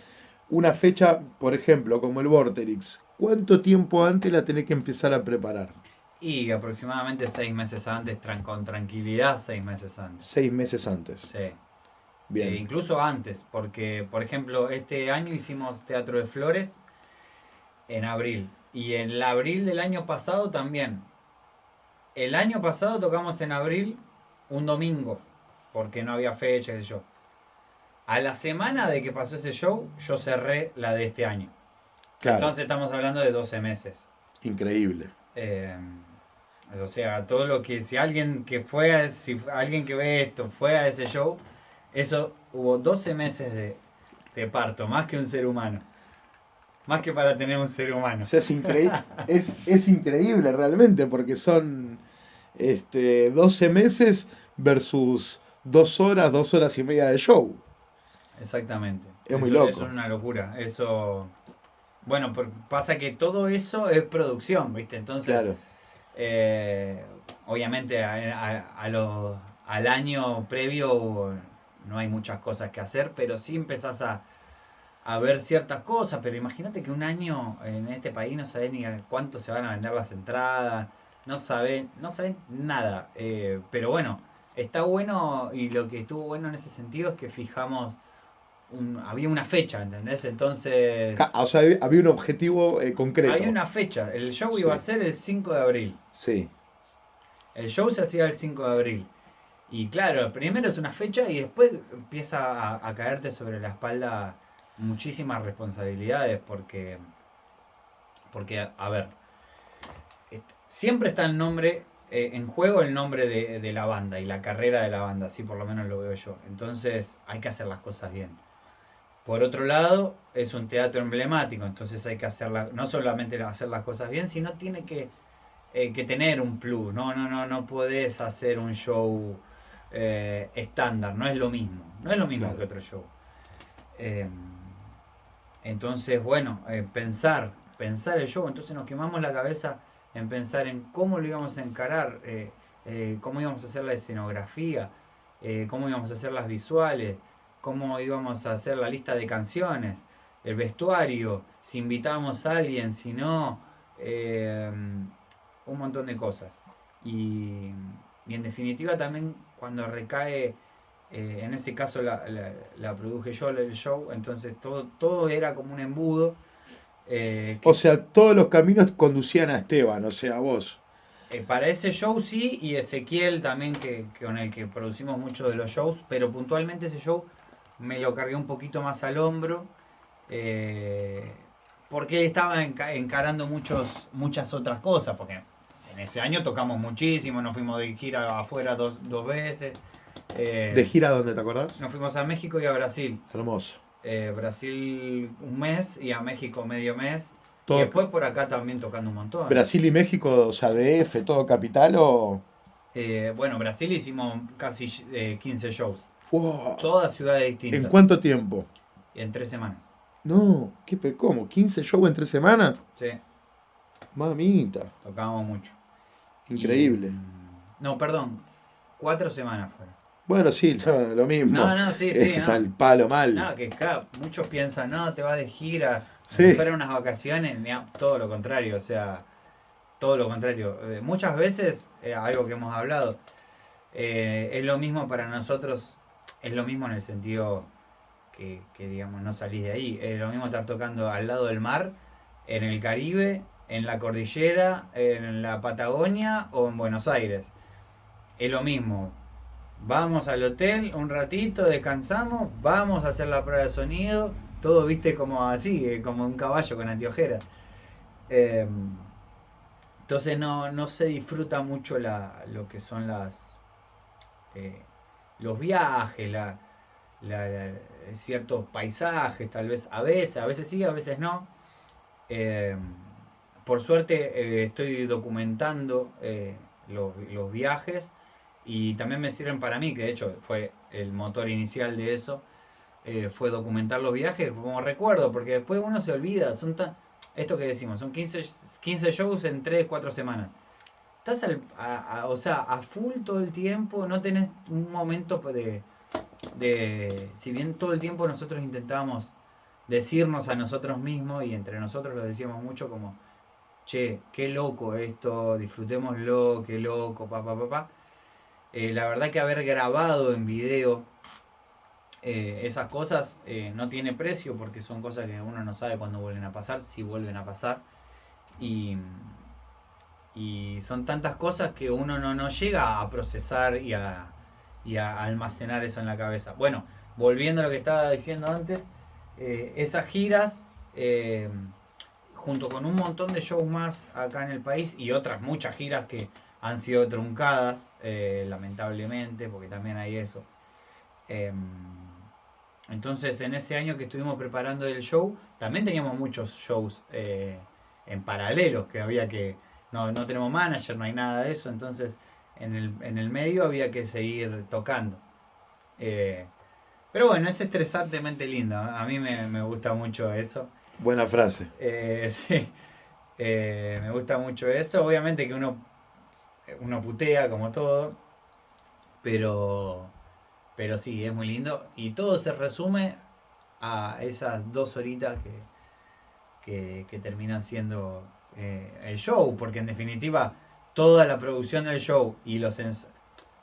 una fecha, por ejemplo, como el Vorterix, ¿cuánto tiempo antes la tenés que empezar a preparar? Y aproximadamente 6 meses antes, con tranquilidad, 6 meses antes. 6 meses antes. Sí. Bien, Incluso antes, porque por ejemplo este año hicimos Teatro de Flores en abril. Y en el abril del año pasado también. El año pasado tocamos en abril un domingo, porque no había fecha, qué sé yo. A la semana de que pasó ese show, yo cerré la de este año. claro, Entonces estamos hablando de 12 meses. increíble. Eh, o sea, todo lo que, si alguien que alguien que ve esto fue a ese show, eso hubo 12 meses de parto, más que un ser humano. Más que para tener un ser O humano. sea, es increíble realmente porque son 12 meses versus 2 horas, 2 horas y media de show. Exactamente. Es muy Eso loco. es una locura. Eso. Bueno, pasa que todo eso es producción, ¿viste? Entonces, Claro. eh, obviamente al año previo no hay muchas cosas que hacer, pero sí empezás a ver ciertas cosas. Pero imagínate que un año en este país no sabés ni a cuánto se van a vender las entradas, no saben nada. Pero bueno, está bueno y lo que estuvo bueno en ese sentido es que fijamos había una fecha, ¿entendés? Entonces, O sea, había un objetivo había concreto. una fecha. El show iba a Sí, ser el 5 de abril. sí. El show se hacía el 5 de abril. Y claro, primero es una fecha y después empieza a caerte sobre la espalda muchísimas responsabilidades porque a ver, siempre está el nombre, en juego el nombre de la banda y la carrera de la banda, así por lo menos lo veo yo. Entonces hay que hacer las cosas bien. Por otro lado, es un teatro emblemático, entonces hay que no solamente hacer las cosas bien, sino tiene que tener un plus. No podés hacer un show estándar, no es lo mismo. No es lo mismo que Claro. otro show. Eh, entonces, bueno, pensar el show, entonces nos quemamos la cabeza en pensar en cómo lo íbamos a encarar, cómo íbamos a hacer la escenografía, cómo íbamos a hacer las visuales, cómo íbamos a hacer la lista de canciones, el vestuario, si invitábamos a alguien, si no, un montón de cosas. Y en definitiva también cuando recae, en ese caso la produje yo el show, entonces todo era como un embudo. O sea, todos los caminos conducían a Esteban, o sea, a vos. Para ese show sí, y Ezequiel también, con el que producimos muchos de los shows, pero puntualmente ese show me lo cargué un poquito más al hombro, eh, porque él estaba encarando muchas otras cosas, porque en ese año tocamos muchísimo, nos fuimos de gira afuera dos veces, ¿De eh, gira dónde te acordás? nos fuimos a México y a Brasil. Hermoso. Brasil un mes y a México medio mes. Y Todo, después por acá también tocando un montón. Brasil y México, o sea, DF, todo capital o. Bueno, Brasil hicimos casi 15 shows. ¡Wow! Todas ciudades ¿En distintas. cuánto tiempo? En 3 semanas. No, ¿cómo? ¿15 shows en 3 semanas? Sí, Mamita, tocábamos mucho. increíble. No, perdón. 4 semanas fueron. Bueno, sí, no, lo mismo. No, sí, Ese es no. al palo mal. No, que acá muchos piensan, no, te vas de gira, como si Sí, fueran unas vacaciones, todo lo contrario, o sea, todo lo contrario. Muchas veces, algo que hemos hablado, es lo mismo para nosotros, es lo mismo en el sentido que digamos, no salís de ahí. Es lo mismo estar tocando al lado del mar, en el Caribe, en la cordillera, en la Patagonia o en Buenos Aires. Es lo mismo. Vamos al hotel un ratito, descansamos, vamos a hacer la prueba de sonido, todo viste como así, como un caballo con anteojeras. Eh, entonces no se disfruta mucho lo que son eh, los viajes, ciertos paisajes, tal vez a veces sí, a veces no. Eh, por suerte estoy documentando los viajes y también me sirven para mí, que de hecho fue el motor inicial de eso, fue documentar los viajes como recuerdo, porque después uno se olvida, esto que decimos, son 15 shows en 3, 4 semanas. Estás o sea, a full todo el tiempo, no tenés un momento si bien todo el tiempo nosotros intentábamos decirnos a nosotros mismos, y entre nosotros lo decíamos mucho como, che, qué loco esto, disfrutémoslo, qué loco, pa. La verdad que haber grabado en video esas cosas no tiene precio, porque son cosas que uno no sabe cuándo vuelven a pasar, si vuelven a pasar. Y son tantas cosas que uno no llega a procesar y a almacenar eso en la cabeza. Bueno, volviendo a lo que estaba diciendo antes, esas giras, junto con un montón de shows más acá en el país y otras muchas giras que han sido truncadas, lamentablemente, porque también hay eso. Entonces, en ese año que estuvimos preparando el show, también teníamos muchos shows en paralelo, que había que... No tenemos manager, no hay nada de eso, entonces en el medio había que seguir tocando. Pero bueno, es estresantemente lindo, a mí me gusta mucho eso. Buena frase. Sí, me gusta mucho eso. Obviamente que uno putea como todo, pero sí, es muy lindo. Y todo se resume a esas 2 horitas que terminan siendo el show, porque en definitiva toda la producción del show y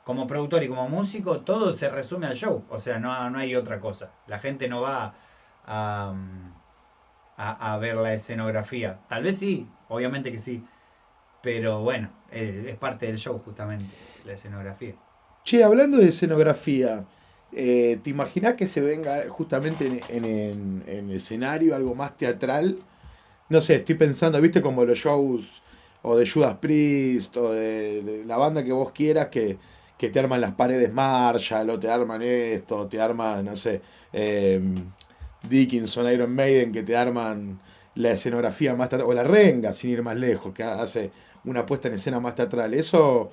como productor y como músico, todo se resume al show. O sea, no hay otra cosa. La gente no va a ver la escenografía. Tal vez sí, obviamente que sí. Pero bueno, es parte del show justamente, la escenografía. Che, hablando de escenografía, ¿te imaginás que se venga justamente en el escenario algo más teatral? No sé, estoy pensando, viste, como los shows o de Judas Priest o de la banda que vos quieras que te arman las paredes Marshall o te arman esto, o te arman, no sé, Dickinson, Iron Maiden, que te arman la escenografía más teatral, o la Renga, sin ir más lejos, que hace una puesta en escena más teatral. ¿Eso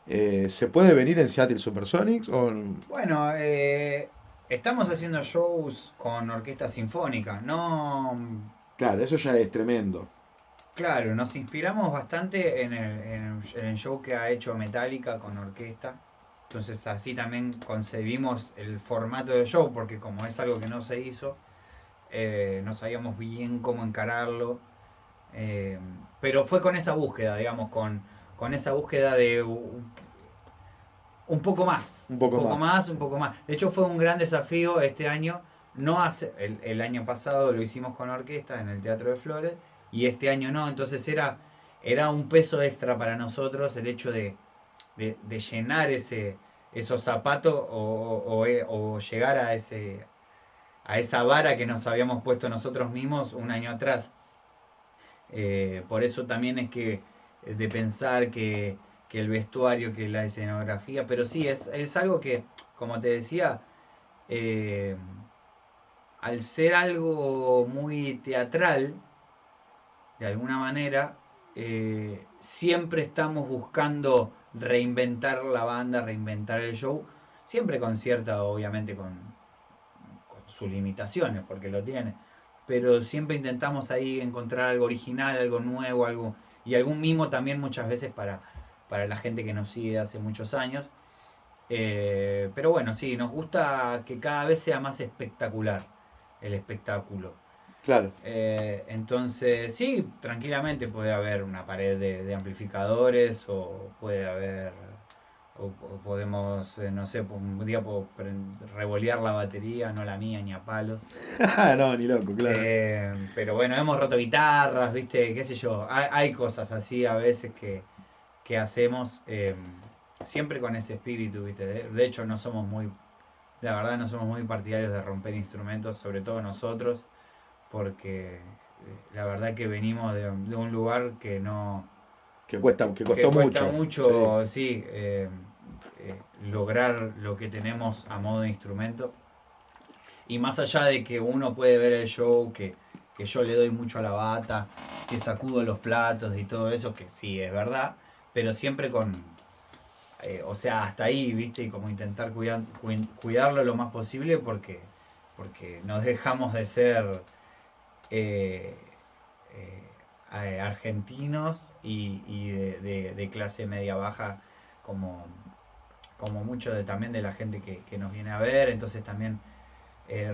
se puede venir en Seattle Supersonics? O... Bueno, estamos haciendo shows con orquesta sinfónica, no... Claro, eso ya es tremendo. Claro, nos inspiramos bastante en el show que ha hecho Metallica con orquesta. Entonces así también concebimos el formato de show, porque como es algo que no se hizo, no sabíamos bien cómo encararlo. Pero fue con esa búsqueda, digamos, con esa búsqueda de un poco más. Un poco más. Un poco más. De hecho fue un gran desafío este año. No hace, el año pasado lo hicimos con orquesta en el Teatro de Flores y este año no. Entonces era un peso extra para nosotros el hecho de llenar esos zapatos o llegar a esa vara que nos habíamos puesto nosotros mismos un año atrás. Por eso también es que de pensar que el vestuario, que la escenografía, pero sí, es algo que, como te decía, al ser algo muy teatral, de alguna manera, siempre estamos buscando reinventar la banda, reinventar el show, siempre con cierta, obviamente con sus limitaciones, porque lo tiene, pero siempre intentamos ahí encontrar algo original, algo nuevo, y algún mimo también muchas veces para la gente que nos sigue hace muchos años. Pero bueno, sí, nos gusta que cada vez sea más espectacular el espectáculo. Claro. Entonces, sí, tranquilamente puede haber una pared de amplificadores o puede haber, o podemos, no sé, un día puedo revolear la batería, no la mía ni a palos. No, ni loco, claro. Pero bueno, hemos roto guitarras, viste, qué sé yo, hay cosas así a veces que hacemos siempre con ese espíritu, viste. De hecho, la verdad no somos muy partidarios de romper instrumentos, sobre todo nosotros, porque la verdad que venimos de un lugar que no... Que costó mucho, sí, lograr lo que tenemos a modo de instrumento. Y más allá de que uno puede ver el show, que que yo le doy mucho a la bata, que sacudo los platos y todo eso, que sí, es verdad, pero siempre o sea, hasta ahí, ¿viste? Y como intentar cuidarlo lo más posible porque nos dejamos de ser eh, argentinos y de clase media baja como, como mucho también de la gente que nos viene a ver, entonces también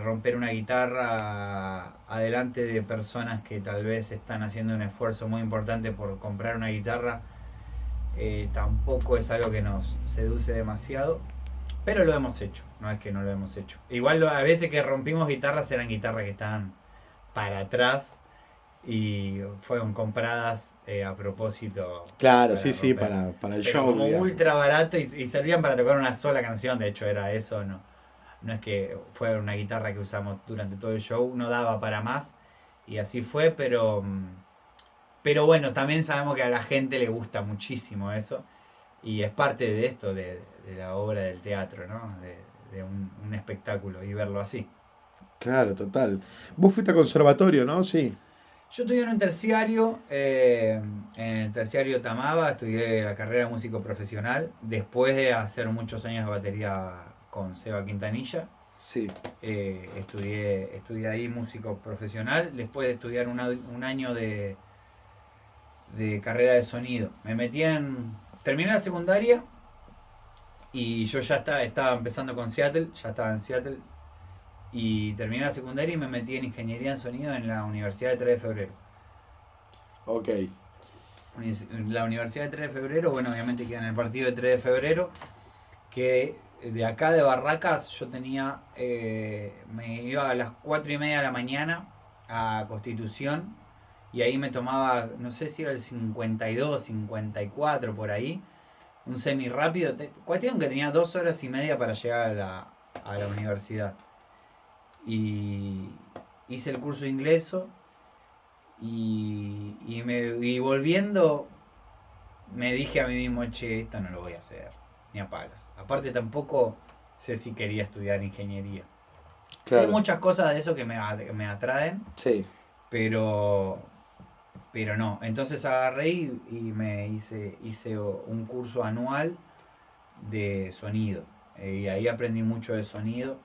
romper una guitarra adelante de personas que tal vez están haciendo un esfuerzo muy importante por comprar una guitarra, tampoco es algo que nos seduce demasiado, pero lo hemos hecho, no es que no lo hemos hecho. Igual a veces que rompimos guitarras eran guitarras que estaban para atrás y fueron compradas a propósito Claro, sí, para sí, romper. para el Pero show, como digamos. ultra barato y servían para tocar una sola canción, de hecho era eso, no, no es que fue una guitarra que usamos durante todo el show, no daba para más y así fue, pero bueno, también sabemos que a la gente le gusta muchísimo eso y es parte de esto, de la obra del teatro, ¿no? De un espectáculo y verlo así. Claro, total. Vos fuiste a conservatorio, ¿no? Sí. Yo estudié en un terciario, en el terciario Tamaba, estudié la carrera de músico profesional, después de hacer muchos años de batería con Seba Quintanilla. Sí. Estudié ahí músico profesional, después de estudiar un año de carrera de sonido. Terminé la secundaria y yo ya estaba empezando con Seattle, ya estaba en Seattle, y terminé la secundaria y me metí en ingeniería en sonido en la Universidad de 3 de Febrero. Ok. La Universidad de 3 de Febrero, bueno, obviamente queda en el partido de 3 de Febrero, que de acá de Barracas yo me iba a las 4:30 de la mañana a Constitución y ahí me tomaba, no sé si era el 52, 54 por ahí, un semi rápido, cuestión que tenía 2 horas y media para llegar a la universidad. Y hice el curso de ingreso y volviendo me dije a mí mismo, che, esto no lo voy a hacer, ni a palos. Aparte tampoco sé si quería estudiar ingeniería. Sí hay Claro. muchas cosas de eso que me atraen, Sí. pero, pero no. Entonces agarré y me hice un curso anual de sonido. Y ahí aprendí mucho de sonido,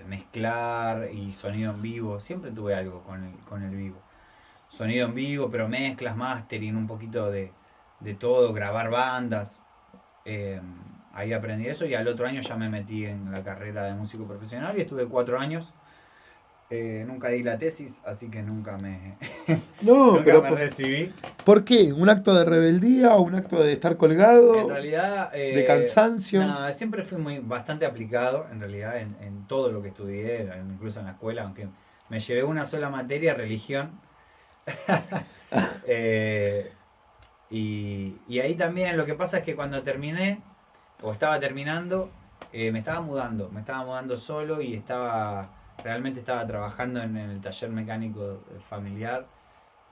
mezclar y sonido en vivo. Siempre tuve algo con el vivo. Sonido en vivo, pero mezclas, mastering, un poquito de todo, grabar bandas. Eh, Ahí aprendí eso y al otro año ya me metí en la carrera de músico profesional y estuve 4 años. Nunca di la tesis, así que No, nunca pero me recibí. ¿por qué? ¿Un acto de rebeldía o un acto de estar En colgado? realidad, ¿De cansancio? nada, siempre fui bastante aplicado, en realidad, en todo lo que estudié, incluso en la escuela, aunque me llevé una sola materia, religión. Eh, y ahí también lo que pasa es que cuando terminé, o estaba terminando, me estaba mudando solo y realmente estaba trabajando en el taller mecánico familiar.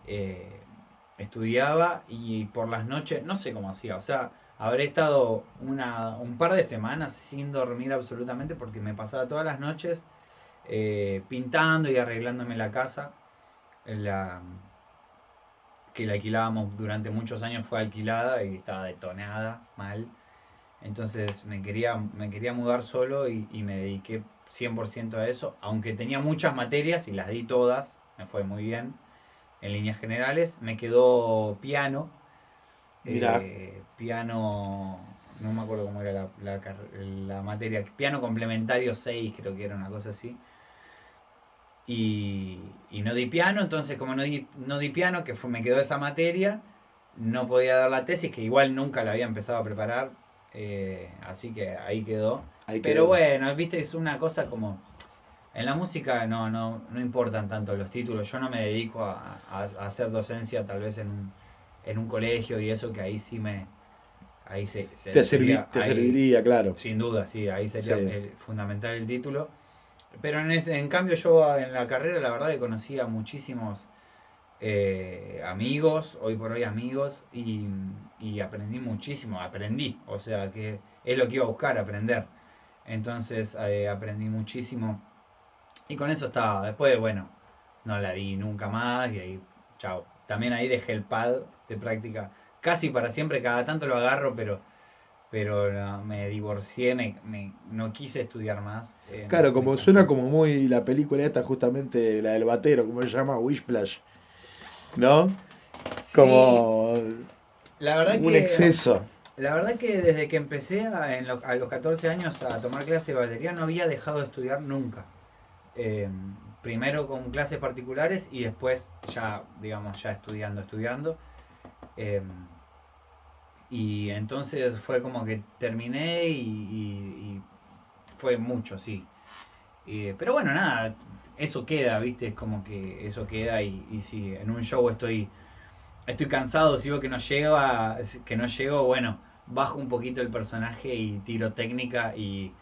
eh, Estudiaba y por las noches, no sé cómo hacía, o sea, habré estado un par de semanas sin dormir absolutamente porque me pasaba todas las noches pintando y arreglándome la casa. La, que la alquilábamos durante muchos años fue alquilada y estaba detonada mal. Entonces me quería mudar solo y me dediqué 100% a eso, aunque tenía muchas materias y las di todas, me fue muy bien en líneas generales. Me quedó piano, Mirá. piano, no me acuerdo cómo era la materia, piano complementario 6 creo que era una cosa así. Y no di piano, entonces como no di piano, me quedó esa materia, no podía dar la tesis, que igual nunca la había empezado a preparar, así que ahí quedó. Ahí Pero quedó. bueno, viste, es una cosa como... En la música no importan tanto los títulos, yo no me dedico a hacer docencia tal vez en un colegio y eso, que ahí sí ahí sería, Te ahí, serviría, claro. sin duda, sí, ahí sería Sí. fundamental el título. Pero en cambio yo en la carrera la verdad que conocí a muchísimos amigos, hoy por hoy amigos, y aprendí muchísimo, o sea que es lo que iba a buscar, aprender. Entonces aprendí muchísimo y con eso estaba. Después, bueno, no la di nunca más y ahí, chao. También ahí dejé el pad de práctica casi para siempre, cada tanto lo agarro, pero no, me divorcié, no quise estudiar más. Claro, Me como suena cansé. como muy la película esta, justamente la del batero, ¿cómo se llama? Wishplash, ¿no? Sí, Como la verdad un que exceso. La verdad que desde que empecé a los 14 años a tomar clase de batería no había dejado de estudiar nunca. Eh, Primero con clases particulares y después ya, digamos, ya estudiando. Eh, y entonces fue como que terminé y fue mucho, sí. Pero bueno, nada, eso queda, ¿viste? Es como que eso queda y si en un show estoy cansado, si veo que no llego, bueno, bajo un poquito el personaje y tiro técnica y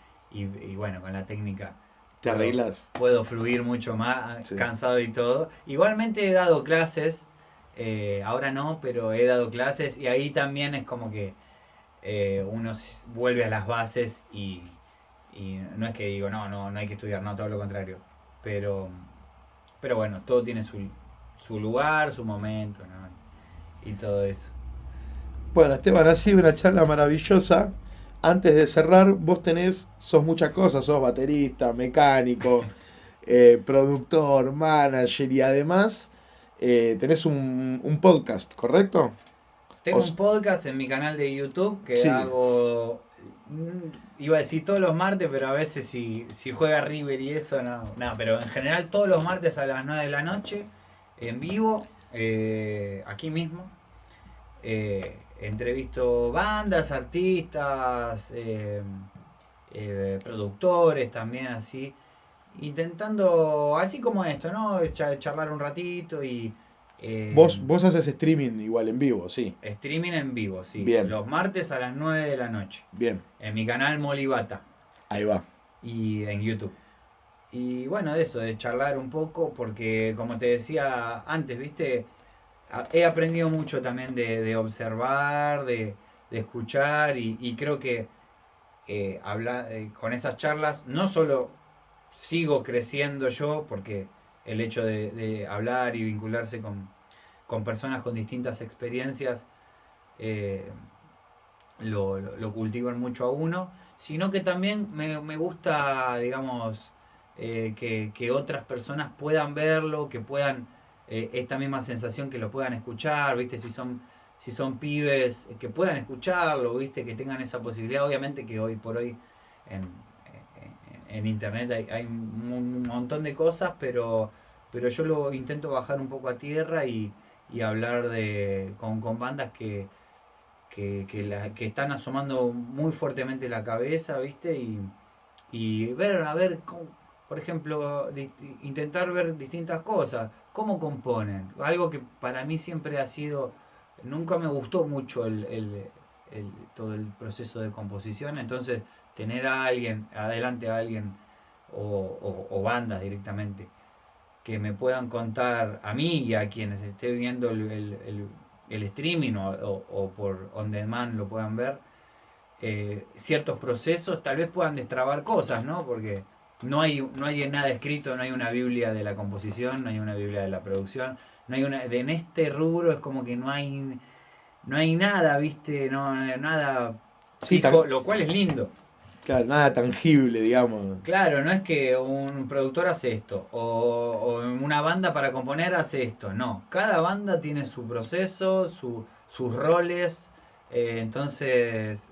bueno, con la técnica ¿Te arreglas? puedo fluir mucho más, Sí. cansado y todo. Igualmente he dado clases, ahora no, pero he dado clases y ahí también es como que uno vuelve a las bases y no es que digo, no hay que estudiar, no, todo lo contrario. Pero, pero bueno, todo tiene su lugar, su momento, ¿no? Y todo eso. Bueno, Esteban, ha sido una charla maravillosa. Antes de cerrar, sos muchas cosas, sos baterista, mecánico, productor, manager y además tenés un podcast, ¿correcto? O Tengo un podcast en mi canal de YouTube que sí, hago, iba a decir todos los martes, pero a veces si juega River y eso, no, pero en general todos los martes a las 9 de la noche, en vivo, aquí mismo. Entrevisto bandas, artistas, productores también así, intentando, así como esto, ¿no? Charlar un ratito y vos haces streaming igual en vivo, sí. streaming en vivo, sí, Bien, los martes a las 9 de la noche, bien, en mi canal Molibata ahí va. y en YouTube. Y bueno, de eso, de charlar un poco, porque como te decía antes, ¿viste? He aprendido mucho también de observar, de escuchar y creo que con esas charlas no solo sigo creciendo yo, porque el hecho de hablar y vincularse con personas con distintas experiencias eh, lo cultivan mucho a uno, sino que también me gusta, digamos, que otras personas puedan verlo, que puedan esta misma sensación que lo puedan escuchar, ¿viste? Si son pibes, que puedan escucharlo, ¿viste? Que tengan esa posibilidad. Obviamente que hoy por hoy en internet hay un montón de cosas, pero yo lo intento bajar un poco a tierra y hablar con bandas que están asomando muy fuertemente la cabeza, ¿viste? Y ver, a ver, por ejemplo, intentar ver distintas cosas, cómo componen. Algo que para mí siempre ha sido, nunca me gustó mucho todo el proceso de composición, entonces tener a alguien, adelante a alguien, o bandas directamente, que me puedan contar a mí y a quienes esté viendo el streaming o por on demand lo puedan ver, ciertos procesos, tal vez puedan destrabar cosas, ¿no? Porque no hay nada escrito, no hay una Biblia de la composición, no hay una Biblia de la producción, no hay en este rubro es como que no hay nada, ¿viste? No, nada Sí, fijo, lo cual es lindo. claro, nada tangible, digamos. Claro, no es que un productor hace esto o una banda para componer hace esto, no. Cada banda tiene su proceso, sus roles. Entonces,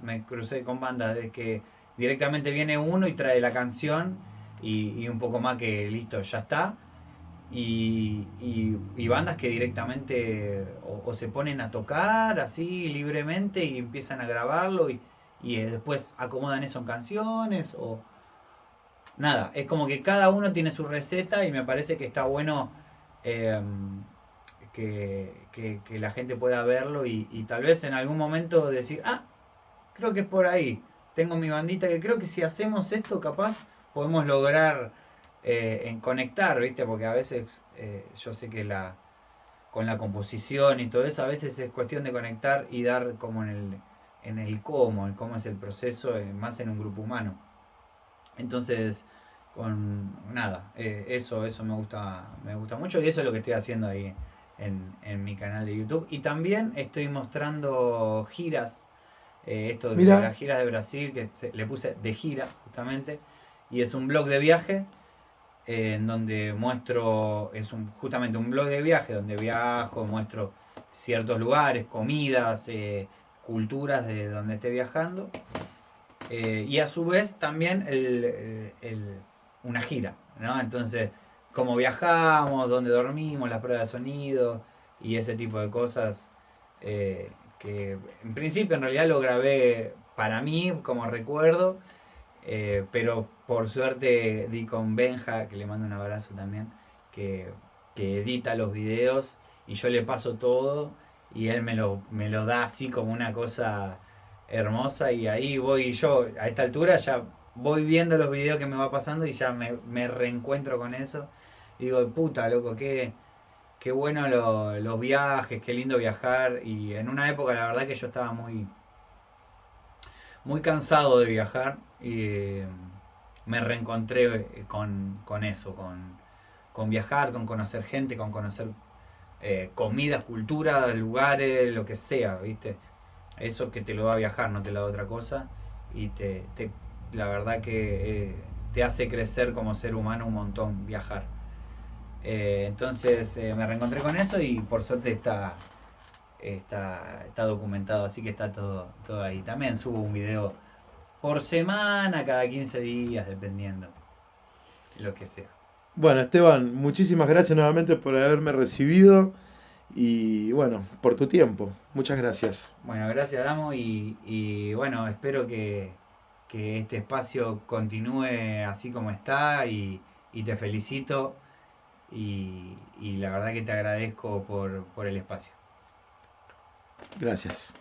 me crucé con bandas de que directamente viene uno y trae la canción y un poco más que listo, ya está. Y bandas que directamente o se ponen a tocar así libremente y empiezan a grabarlo y después acomodan eso en canciones o nada, es como que cada uno tiene su receta y me parece que está bueno eh, que la gente pueda verlo y tal vez en algún momento decir, creo que es por ahí, tengo mi bandita que creo que si hacemos esto capaz podemos lograr en conectar, ¿viste? Porque a veces yo sé que con la composición y todo eso a veces es cuestión de conectar y dar como en el cómo es el proceso, más en un grupo humano. Entonces, nada, eso me gusta mucho y eso es lo que estoy haciendo ahí en mi canal de YouTube. Y también estoy mostrando giras, esto de Mira, las giras de Brasil, le puse de gira justamente, y es un blog de viaje en donde muestro, justamente un blog de viaje donde viajo, muestro ciertos lugares, comidas, culturas de donde esté viajando. Y a su vez también una gira, ¿no? Entonces, cómo viajamos, dónde dormimos, las pruebas de sonido y ese tipo de cosas, que en principio en realidad lo grabé para mí como recuerdo, pero por suerte di con Benja, que le mando un abrazo también, que, que edita los videos y yo le paso todo y él me lo da así como una cosa hermosa y ahí voy yo, a esta altura ya voy viendo los videos que me va pasando y ya me reencuentro con eso y digo, puta, loco, qué bueno los viajes, qué lindo viajar y en una época la verdad que yo estaba muy cansado de viajar y me reencontré con eso, con viajar, con conocer gente, con conocer comida, cultura, lugares, lo que sea, ¿viste? Eso que te lo da a viajar, no te lo da otra cosa y la verdad que te hace crecer como ser humano un montón viajar. Entonces me reencontré con eso y por suerte está documentado, así que está todo ahí. También subo un video por semana, cada 15 días, dependiendo, lo que sea. bueno, Esteban, muchísimas gracias nuevamente por haberme recibido y bueno, por tu tiempo. Muchas gracias. Bueno, gracias Damo y bueno, espero que este espacio continúe así como está y te felicito y la verdad que te agradezco por el espacio. Gracias.